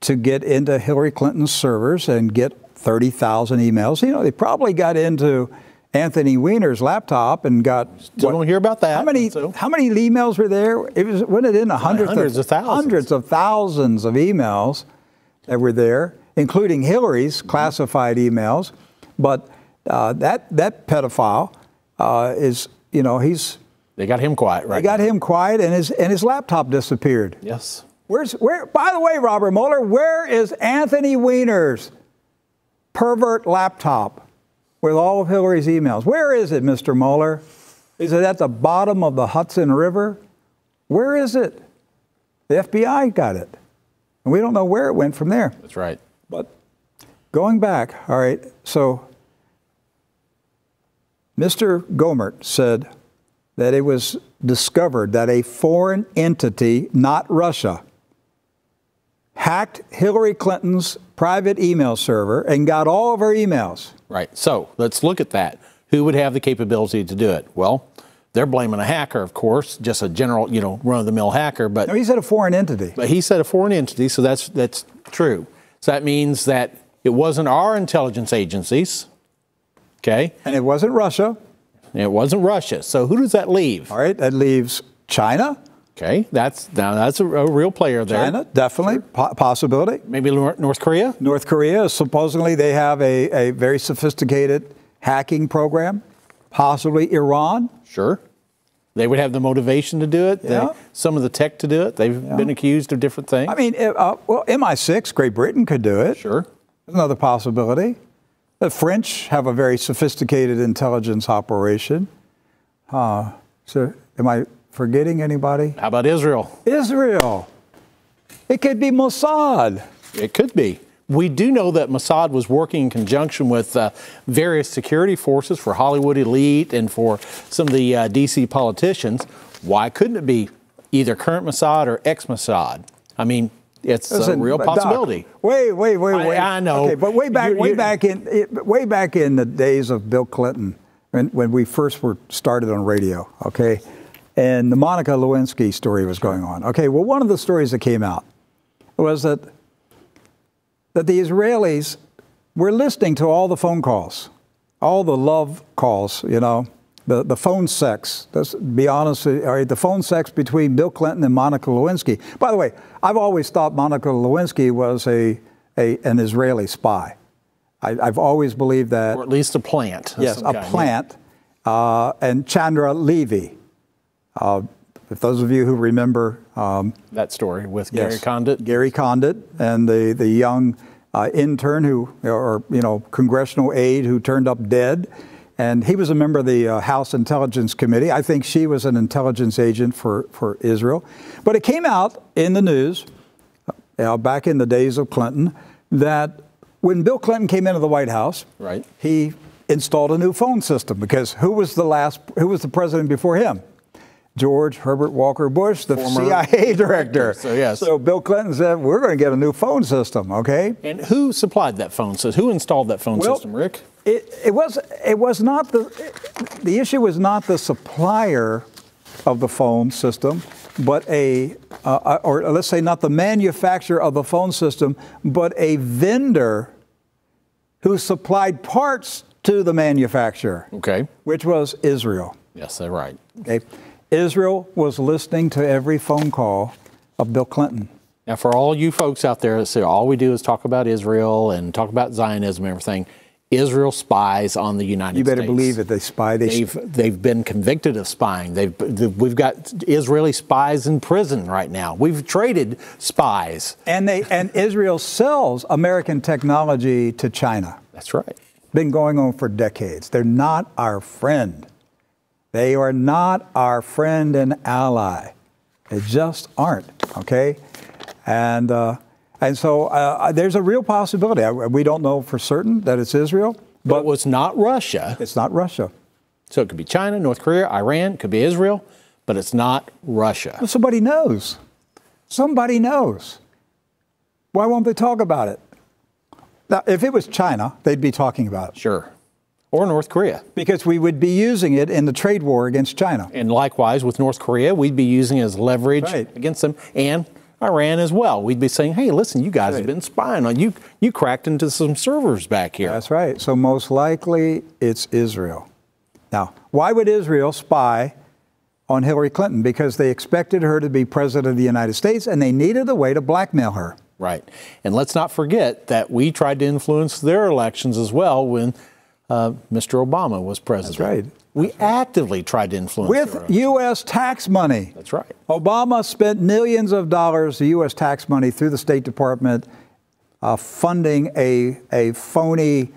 to get into Hillary Clinton's servers and get 30,000 emails? You know, they probably got into Anthony Weiner's laptop and got. Still don't hear about that. How many emails were there? Wasn't it in hundreds of thousands of emails? that were there, including Hillary's classified emails. But that pedophile is, you know, they got him quiet, right? They got him quiet, and his laptop disappeared. Yes. Where? By the way, Robert Mueller, where is Anthony Weiner's pervert laptop with all of Hillary's emails? Where is it, Mr. Mueller? Is it at the bottom of the Hudson River? Where is it? The FBI got it, and we don't know where it went from there. That's right. But going back, all right, so Mr. Gohmert said that it was discovered that a foreign entity, not Russia, hacked Hillary Clinton's private email server and got all of her emails. Right. So let's look at that. Who would have the capability to do it? Well, they're blaming a hacker, of course, just a general, you know, run-of-the-mill hacker. But no, he said a foreign entity. But he said a foreign entity, so that's true. So that means that it wasn't our intelligence agencies, okay? And it wasn't Russia. And it wasn't Russia. So who does that leave? All right, that leaves China. Okay, that's a real player there. China, definitely, sure. Possibility. Maybe North Korea? North Korea, supposedly they have a very sophisticated hacking program. Possibly Iran. Sure. They would have the motivation to do it. Yeah. Some of the tech to do it. They've been accused of different things. I mean, well, MI6, Great Britain could do it. Sure. There's another possibility. The French have a very sophisticated intelligence operation. So am I forgetting anybody? How about Israel? Israel. It could be Mossad. It could be. We do know that Mossad was working in conjunction with various security forces for Hollywood elite and for some of the D.C. politicians. Why couldn't it be either current Mossad or ex-Mossad? I mean, it's a real possibility. Doc, wait. I know. Okay, but way back in the days of Bill Clinton, when we first were started on radio, okay, and the Monica Lewinsky story was going on. Okay, well, one of the stories that came out was that the Israelis were listening to all the phone calls, all the love calls, you know, the phone sex. Let's be honest, all right, the phone sex between Bill Clinton and Monica Lewinsky. By the way, I've always thought Monica Lewinsky was an Israeli spy. I've always believed that. Or at least a plant. Yes, a plant. Yeah. And Chandra Levy. If those of you who remember that story with Gary Condit, and the young intern or congressional aide who turned up dead, and he was a member of the House Intelligence Committee. I think she was an intelligence agent for Israel. But it came out in the news back in the days of Clinton that when Bill Clinton came into the White House, right, he installed a new phone system because who was the president before him? George Herbert Walker Bush, the CIA director. So, yes. So Bill Clinton said, we're going to get a new phone system, okay? And who supplied that phone system? Who installed that phone system, Rick? It was not the issue was not the supplier of the phone system, but or let's say not the manufacturer of the phone system, but a vendor who supplied parts to the manufacturer. Okay. Which was Israel. Yes, that's right. Okay. Israel was listening to every phone call of Bill Clinton. Now, for all you folks out there that say all we do is talk about Israel and talk about Zionism and everything, Israel spies on the United States. You better believe it. They spy. They've been convicted of spying. We've got Israeli spies in prison right now. We've traded spies. And Israel sells American technology to China. That's right. Been going on for decades. They're not our friend. They are not our friend and ally. They just aren't, okay? And so there's a real possibility. We don't know for certain that it's Israel. But it was not Russia. It's not Russia. So it could be China, North Korea, Iran, it could be Israel, but it's not Russia. Well, somebody knows. Somebody knows. Why won't they talk about it? Now, if it was China, they'd be talking about it. Sure. Or North Korea. Because we would be using it in the trade war against China. And likewise with North Korea, we'd be using it as leverage against them, and Iran as well. We'd be saying, hey, listen, you guys have been spying on you. You cracked into some servers back here. That's right. So most likely it's Israel. Now, why would Israel spy on Hillary Clinton? Because they expected her to be president of the United States and they needed a way to blackmail her. Right. And let's not forget that we tried to influence their elections as well when Mr. Obama was president. That's right. We actively tried to influence with U.S. tax money. That's right. Obama spent millions of dollars of U.S. tax money through the State Department funding a phony,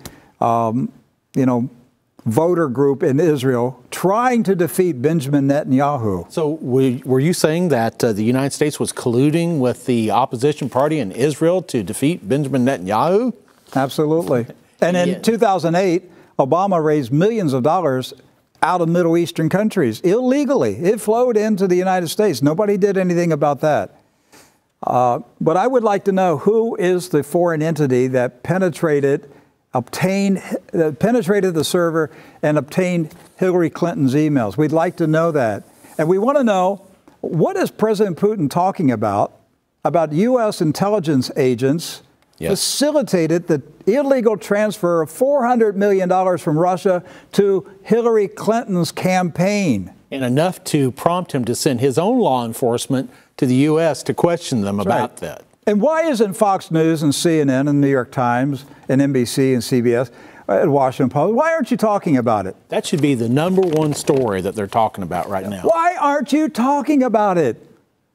voter group in Israel trying to defeat Benjamin Netanyahu. So were you saying that the United States was colluding with the opposition party in Israel to defeat Benjamin Netanyahu? Absolutely. And in 2008, Obama raised millions of dollars out of Middle Eastern countries illegally. It flowed into the United States. Nobody did anything about that. But I would like to know who is the foreign entity that penetrated the server and obtained Hillary Clinton's emails. We'd like to know that. And we want to know, what is President Putin talking about U.S. intelligence agents facilitated the illegal transfer of $400 million from Russia to Hillary Clinton's campaign. And enough to prompt him to send his own law enforcement to the U.S. to question them about that. And why isn't Fox News and CNN and the New York Times and NBC and CBS and Washington Post, why aren't you talking about it? That should be the #1 story that they're talking about right now. Why aren't you talking about it?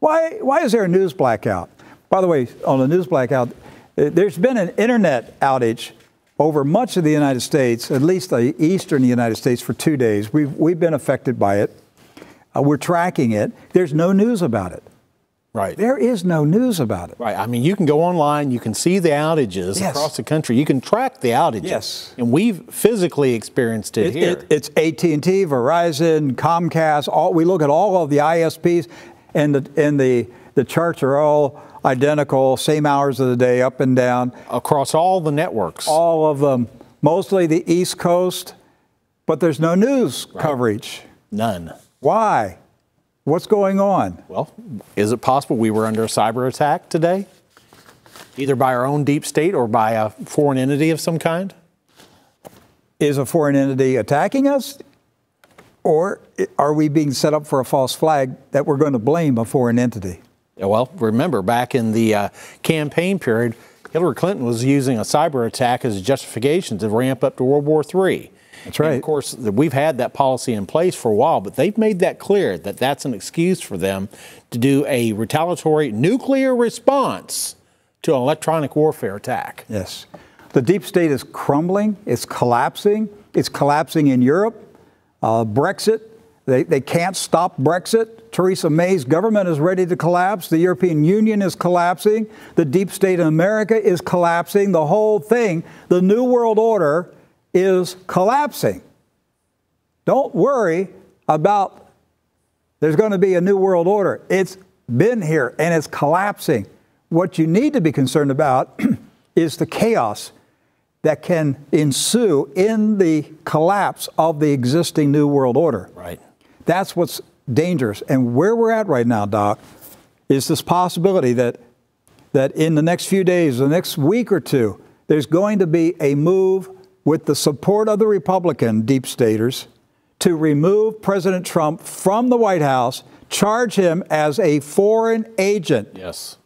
Why is there a news blackout? By the way, on the news blackout, there's been an internet outage over much of the United States, at least the eastern United States, for 2 days. We've been affected by it. We're tracking it. There's no news about it. Right. There is no news about it. Right. I mean, you can go online, you can see the outages across the country. You can track the outages. Yes. And we've physically experienced it here. It's AT&T, Verizon, Comcast. We look at all of the ISPs, and the charts are all identical, same hours of the day, up and down. Across all the networks. All of them. Mostly the East Coast, but there's no news coverage. None. Why? What's going on? Well, is it possible we were under a cyber attack today? Either by our own deep state or by a foreign entity of some kind? Is a foreign entity attacking us? Or are we being set up for a false flag that we're going to blame a foreign entity? Well, remember, back in the campaign period, Hillary Clinton was using a cyber attack as a justification to ramp up to World War III. That's right. And of course, we've had that policy in place for a while, but they've made that clear that that's an excuse for them to do a retaliatory nuclear response to an electronic warfare attack. Yes. The deep state is crumbling. It's collapsing. It's collapsing in Europe. Brexit, they can't stop Brexit. Theresa May's government is ready to collapse. The European Union is collapsing. The deep state in America is collapsing. The whole thing, the New World Order, is collapsing. Don't worry about there's going to be a new world order. It's been here and it's collapsing. What you need to be concerned about is the chaos that can ensue in the collapse of the existing new world order. Right. That's what's dangerous. And where we're at right now, Doc, is this possibility that in the next few days, the next week or two, there's going to be a move with the support of the Republican deep staters to remove President Trump from the White House, charge him as a foreign agent. Yes.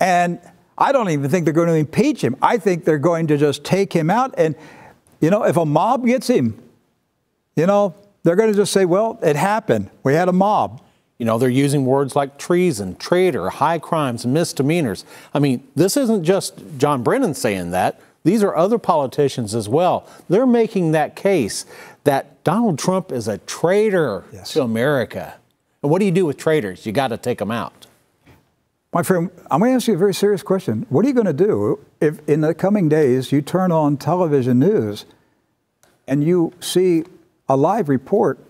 And I don't even think they're going to impeach him. I think they're going to just take him out. And, if a mob gets him, they're going to just say, well, it happened. We had a mob. They're using words like treason, traitor, high crimes, and misdemeanors. I mean, this isn't just John Brennan saying that. These are other politicians as well. They're making that case that Donald Trump is a traitor to America. And what do you do with traitors? You got to take them out. My friend, I'm going to ask you a very serious question. What are you going to do if in the coming days you turn on television news and you see a live report,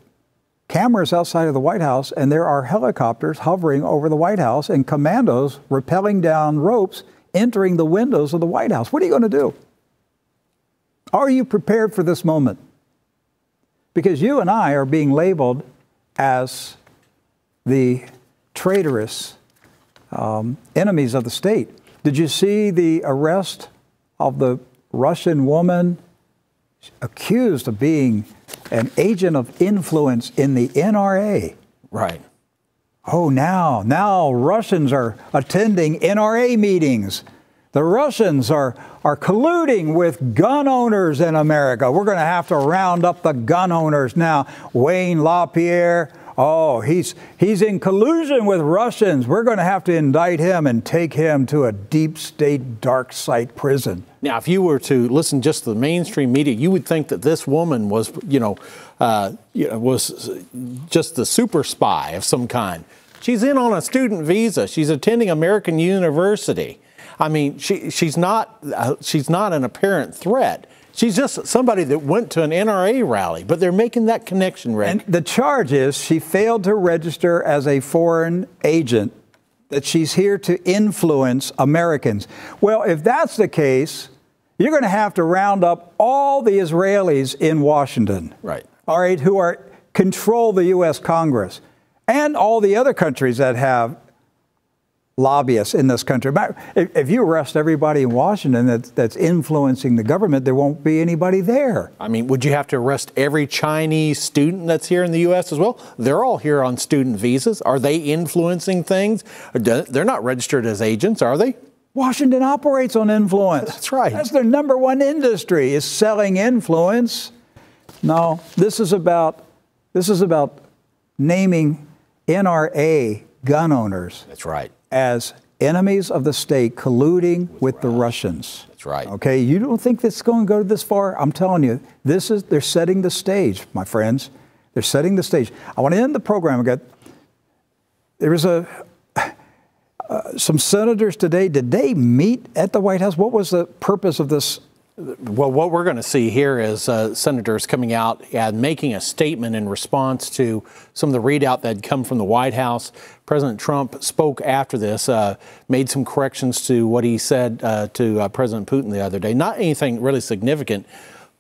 cameras outside of the White House, and there are helicopters hovering over the White House and commandos rappelling down ropes entering the windows of the White House? What are you going to do? Are you prepared for this moment? Because you and I are being labeled as the traitorous enemies of the state. Did you see the arrest of the Russian woman accused of being an agent of influence in the NRA? Right. Oh, now Russians are attending NRA meetings. The Russians are colluding with gun owners in America. We're going to have to round up the gun owners now. Wayne LaPierre, oh, he's in collusion with Russians. We're going to have to indict him and take him to a deep state dark site prison. Now, if you were to listen just to the mainstream media, you would think that this woman was, was just the super spy of some kind. She's in on a student visa. She's attending American University. I mean, she's not an apparent threat. She's just somebody that went to an NRA rally, but they're making that connection, Rick. And the charge is she failed to register as a foreign agent, that she's here to influence Americans. Well, if that's the case, you're going to have to round up all the Israelis in Washington, right? All right, who control the U.S. Congress, and all the other countries that have lobbyists in this country. If you arrest everybody in Washington that's influencing the government, there won't be anybody there. I mean, would you have to arrest every Chinese student that's here in the U.S. as well? They're all here on student visas. Are they influencing things? They're not registered as agents, are they? Washington operates on influence. That's right. That's their number one industry, is selling influence. No, this is about naming NRA gun owners. That's right. As enemies of the state colluding with the Russians. That's right. Okay, you don't think this is going to go this far? I'm telling you, they're setting the stage, my friends. They're setting the stage. I want to end the program again. There was some senators today. Did they meet at the White House? What was the purpose of this? Well, what we're going to see here is senators coming out and making a statement in response to some of the readout that had come from the White House. President Trump spoke after this, made some corrections to what he said to President Putin the other day. Not anything really significant,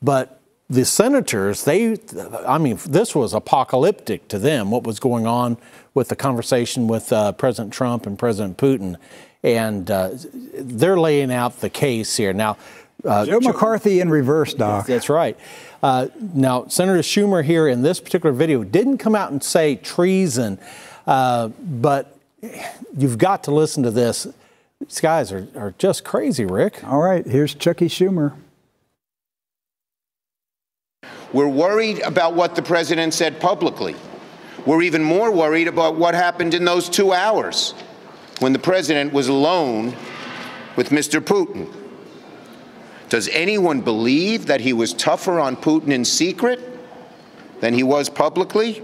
but the senators, this was apocalyptic to them, what was going on with the conversation with President Trump and President Putin. And they're laying out the case here. Now, Joe McCarthy in reverse, Doc. That's right. Now, Senator Schumer here in this particular video didn't come out and say treason, but you've got to listen to this. These guys are just crazy, Rick. All right, here's Chucky Schumer. We're worried about what the president said publicly. We're even more worried about what happened in those 2 hours when the president was alone with Mr. Putin. Does anyone believe that he was tougher on Putin in secret than he was publicly?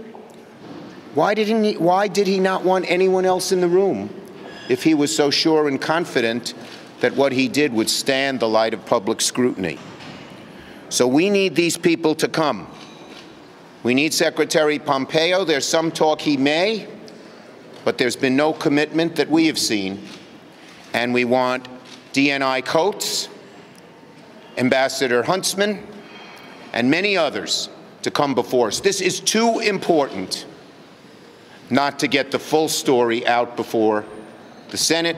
Why did he not want anyone else in the room if he was so sure and confident that what he did would stand the light of public scrutiny? So we need these people to come. We need Secretary Pompeo. There's some talk he may, but there's been no commitment that we have seen. And we want DNI Coates, Ambassador Huntsman, and many others to come before us. This is too important not to get the full story out before the Senate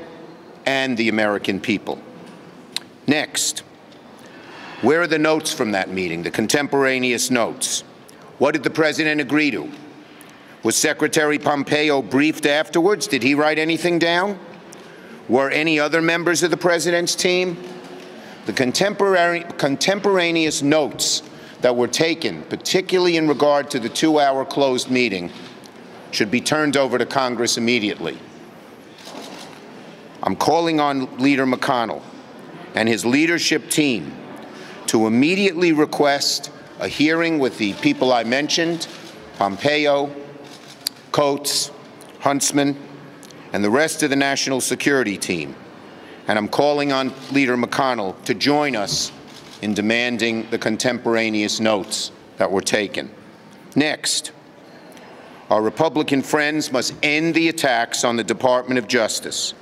and the American people. Next, where are the notes from that meeting, the contemporaneous notes? What did the president agree to? Was Secretary Pompeo briefed afterwards? Did he write anything down? Were any other members of the president's team? The contemporaneous notes that were taken, particularly in regard to the 2-hour closed meeting, should be turned over to Congress immediately. I'm calling on Leader McConnell and his leadership team to immediately request a hearing with the people I mentioned, Pompeo, Coates, Huntsman, and the rest of the national security team. And I'm calling on Leader McConnell to join us in demanding the contemporaneous notes that were taken. Next, our Republican friends must end the attacks on the Department of Justice.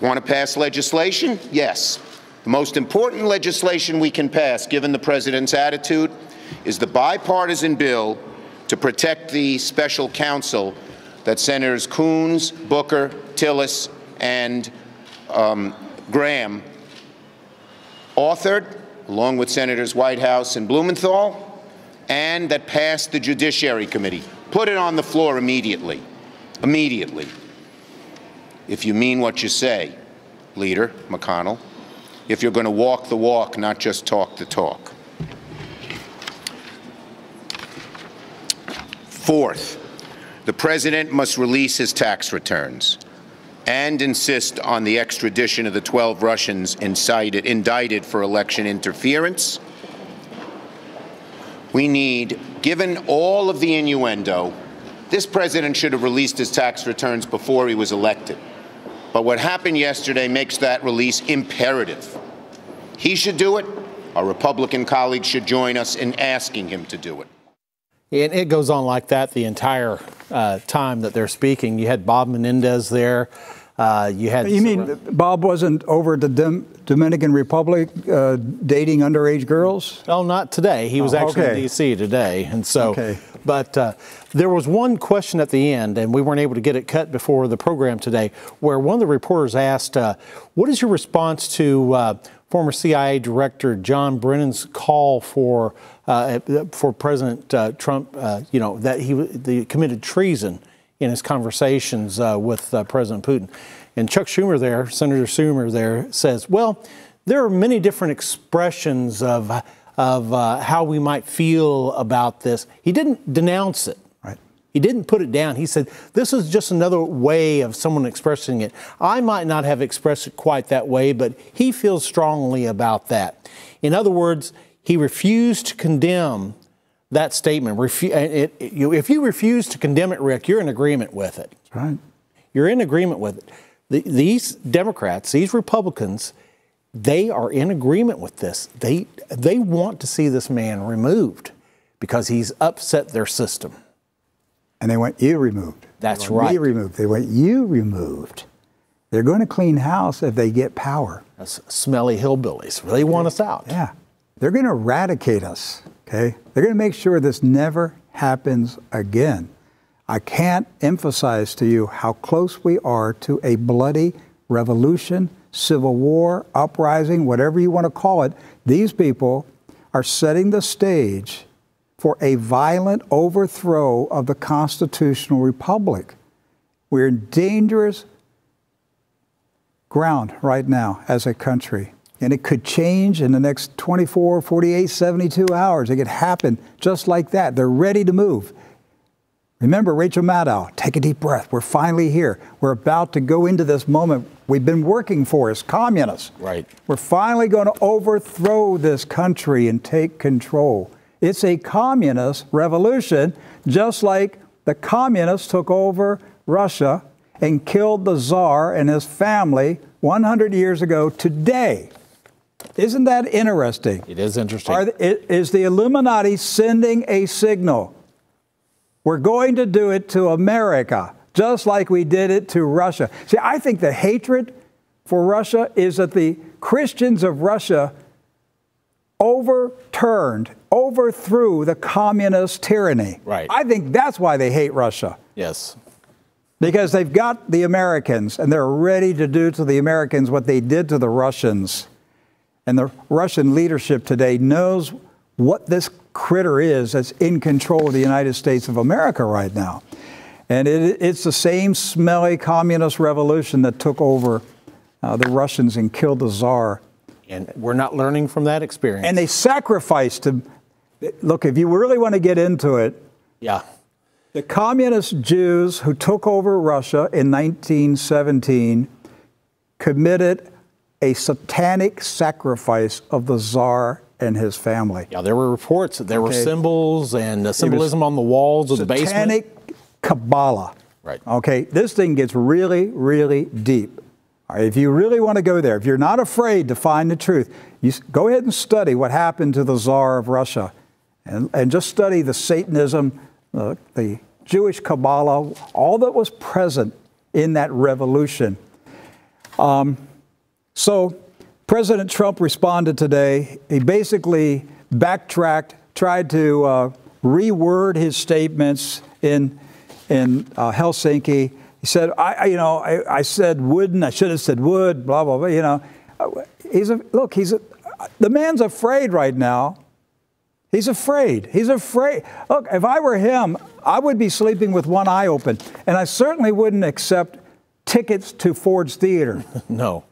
Want to pass legislation? Yes. The most important legislation we can pass, given the president's attitude, is the bipartisan bill to protect the special counsel that Senators Coons, Booker, Tillis, and Graham authored, along with Senators Whitehouse and Blumenthal, and that passed the Judiciary Committee. Put it on the floor immediately. Immediately. If you mean what you say, Leader McConnell. If you're going to walk the walk, not just talk the talk. Fourth, the president must release his tax returns and insist on the extradition of the 12 Russians indicted for election interference. We need, given all of the innuendo, this president should have released his tax returns before he was elected. But what happened yesterday makes that release imperative. He should do it. Our Republican colleagues should join us in asking him to do it. And it goes on like that the entire time that they're speaking. You had Bob Menendez there. You mean Bob wasn't over at the Dominican Republic dating underage girls? Oh, not today. He was actually in D.C. today. And so, but there was one question at the end, and we weren't able to get it cut before the program today, where one of the reporters asked, what is your response to former CIA Director John Brennan's call for President Trump, that he committed treason in his conversations with President Putin? And Chuck Schumer there, Senator Schumer there, says, well, there are many different expressions of how we might feel about this. He didn't denounce it. Right. He didn't put it down. He said, this is just another way of someone expressing it. I might not have expressed it quite that way, but he feels strongly about that. In other words, he refused to condemn that statement. If you refuse to condemn it, Rick, you're in agreement with it. That's right. You're in agreement with it. These Democrats, these Republicans, they are in agreement with this. They want to see this man removed because he's upset their system. And they want you removed. That's right. Me removed. They want you removed. They're going to clean house if they get power. That's smelly hillbillies. They want us out. Yeah. They're going to eradicate us. Okay? They're going to make sure this never happens again. I can't emphasize to you how close we are to a bloody revolution, civil war, uprising, whatever you want to call it. These people are setting the stage for a violent overthrow of the constitutional republic. We're in dangerous ground right now as a country. And it could change in the next 24, 48, 72 hours. It could happen just like that. They're ready to move. Remember Rachel Maddow, take a deep breath. We're finally here. We're about to go into this moment we've been working for as communists. Right. We're finally going to overthrow this country and take control. It's a communist revolution, just like the communists took over Russia and killed the Tsar and his family 100 years ago today. Isn't that interesting? It is interesting. Is the Illuminati sending a signal? We're going to do it to America, just like we did it to Russia. See, I think the hatred for Russia is that the Christians of Russia overthrew the communist tyranny. Right. I think that's why they hate Russia. Yes. Because they've got the Americans, and they're ready to do to the Americans what they did to the Russians. And the Russian leadership today knows what this critter is that's in control of the United States of America right now. And it's the same smelly communist revolution that took over the Russians and killed the Tsar. And we're not learning from that experience. And they sacrificed to, look, if you really want to get into it, yeah, the communist Jews who took over Russia in 1917 committed a satanic sacrifice of the Tsar and his family. Yeah, there were reports that there were symbols and symbolism on the walls of the basement. Satanic Kabbalah. Right. Okay, this thing gets really, really deep. All right, if you really want to go there, if you're not afraid to find the truth, you go ahead and study what happened to the Tsar of Russia. And just study the Satanism, the Jewish Kabbalah, all that was present in that revolution. So President Trump responded today. He basically backtracked, tried to reword his statements in Helsinki. He said, I said wouldn't, I should have said would, blah, blah, blah, the man's afraid right now He's afraid. He's afraid. Look, if I were him, I would be sleeping with one eye open. And I certainly wouldn't accept tickets to Ford's Theater. No.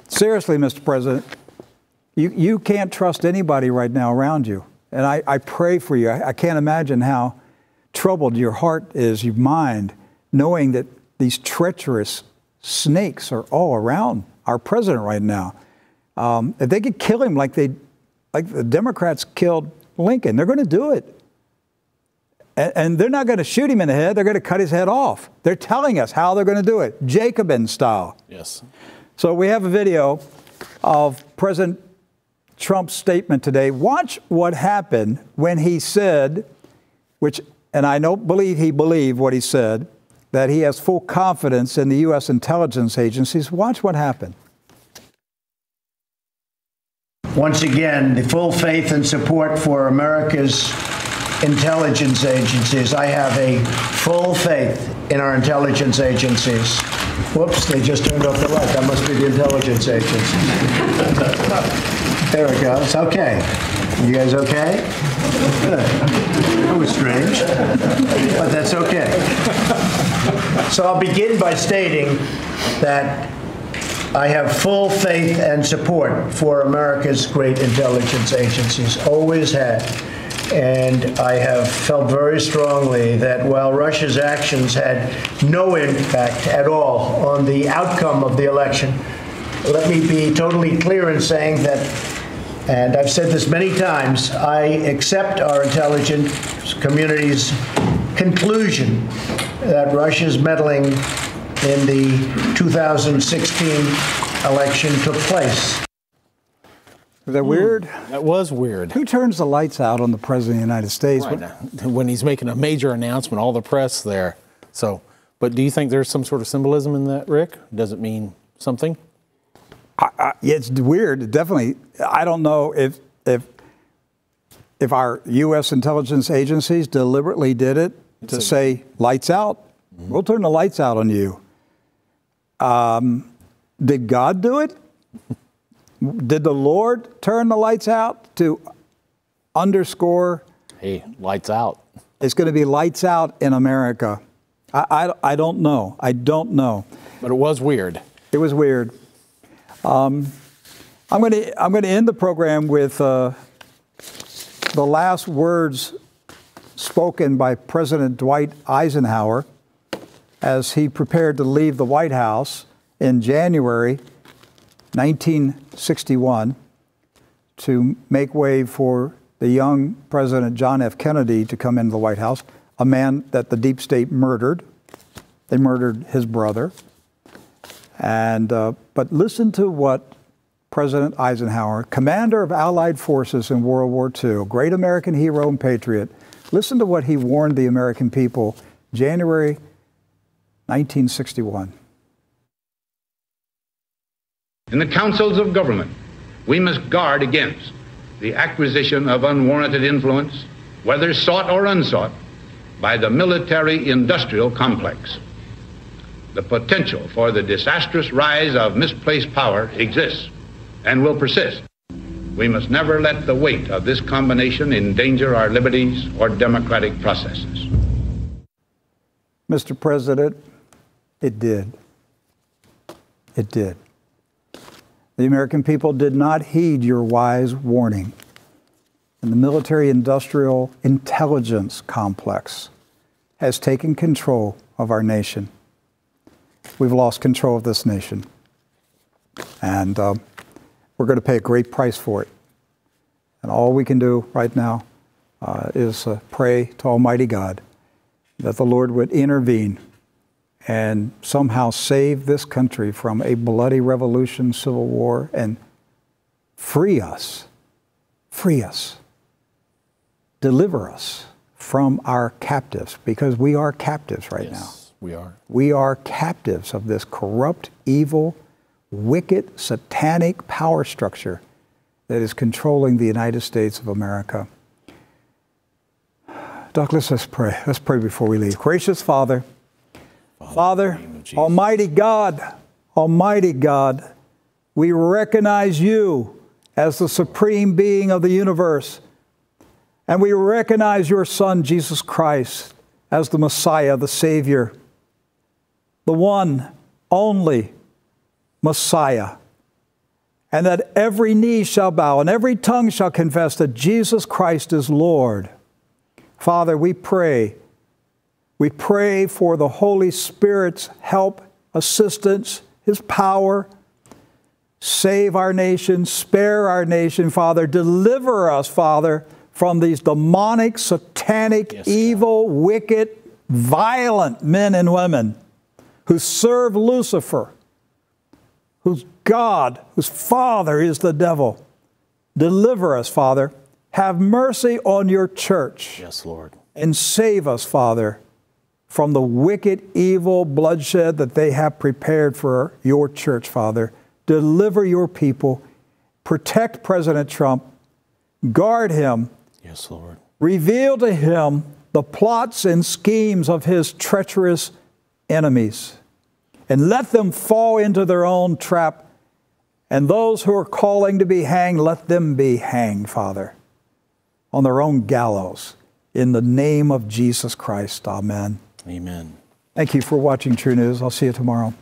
Seriously, Mr. President, you can't trust anybody right now around you. And I pray for you. I can't imagine how troubled your heart is, your mind, knowing that these treacherous snakes are all around our president right now. If they could kill him like the Democrats killed Lincoln, they're going to do it. And they're not going to shoot him in the head. They're going to cut his head off. They're telling us how they're going to do it, Jacobin style. Yes. So we have a video of President Trump's statement today. Watch what happened when he said, and I don't believe he believed what he said, that he has full confidence in the U.S. intelligence agencies. Watch what happened. Once again, the full faith and support for America's intelligence agencies. I have a full faith in our intelligence agencies. Whoops, they just turned off the light. That must be the intelligence agency. There it goes. Okay. You guys okay? Good. That was strange, but that's okay. So I'll begin by stating that I have full faith and support for America's great intelligence agencies, always had. And I have felt very strongly that while Russia's actions had no impact at all on the outcome of the election, let me be totally clear in saying that, and I've said this many times, I accept our intelligence community's conclusion that Russia's meddling in the 2016 election took place. Was that weird? That was weird. Who turns the lights out on the President of the United States? Right. When he's making a major announcement, all the press there. So, but do you think there's some sort of symbolism in that, Rick? Does it mean something? Yeah, it's weird. Definitely. I don't know if our U.S. intelligence agencies deliberately did it to say, lights out. Mm-hmm. We'll turn the lights out on you. Did God do it? Did the Lord turn the lights out to underscore? Hey, lights out. It's going to be lights out in America. I don't know. I don't know. But it was weird. It was weird. I'm going to end the program with the last words spoken by President Dwight Eisenhower as he prepared to leave the White House in January 1961 to make way for the young President John F. Kennedy to come into the White House, a man that the deep state murdered. They murdered his brother. And but listen to what President Eisenhower, commander of Allied forces in World War II, great American hero and patriot, listen to what he warned the American people January 1961. In the councils of government, we must guard against the acquisition of unwarranted influence, whether sought or unsought, by the military-industrial complex. The potential for the disastrous rise of misplaced power exists and will persist. We must never let the weight of this combination endanger our liberties or democratic processes. Mr. President, it did. It did. The American people did not heed your wise warning. And the military-industrial intelligence complex has taken control of our nation. We've lost control of this nation. And we're going to pay a great price for it. And all we can do right now is pray to Almighty God that the Lord would intervene and somehow save this country from a bloody revolution, civil war, and free us, deliver us from our captives, because we are captives right now. We are. We are captives of this corrupt, evil, wicked, satanic power structure that is controlling the United States of America. Douglas, let's pray. Let's pray before we leave. Gracious Father, Almighty God, we recognize you as the supreme being of the universe. And we recognize your Son, Jesus Christ, as the Messiah, the Savior, the one, only Messiah. And that every knee shall bow and every tongue shall confess that Jesus Christ is Lord. Father, we pray. We pray for the Holy Spirit's help, assistance, His power. Save our nation, spare our nation, Father. Deliver us, Father, from these demonic, satanic, evil, wicked, violent men and women who serve Lucifer, whose God, whose father is the devil. Deliver us, Father. Have mercy on your church. Yes, Lord. And save us, Father, from the wicked, evil bloodshed that they have prepared for your church, Father. Deliver your people. Protect President Trump. Guard him. Yes, Lord. Reveal to him the plots and schemes of his treacherous enemies. And let them fall into their own trap. And those who are calling to be hanged, let them be hanged, Father, on their own gallows. In the name of Jesus Christ, amen. Amen. Thank you for watching True News. I'll see you tomorrow.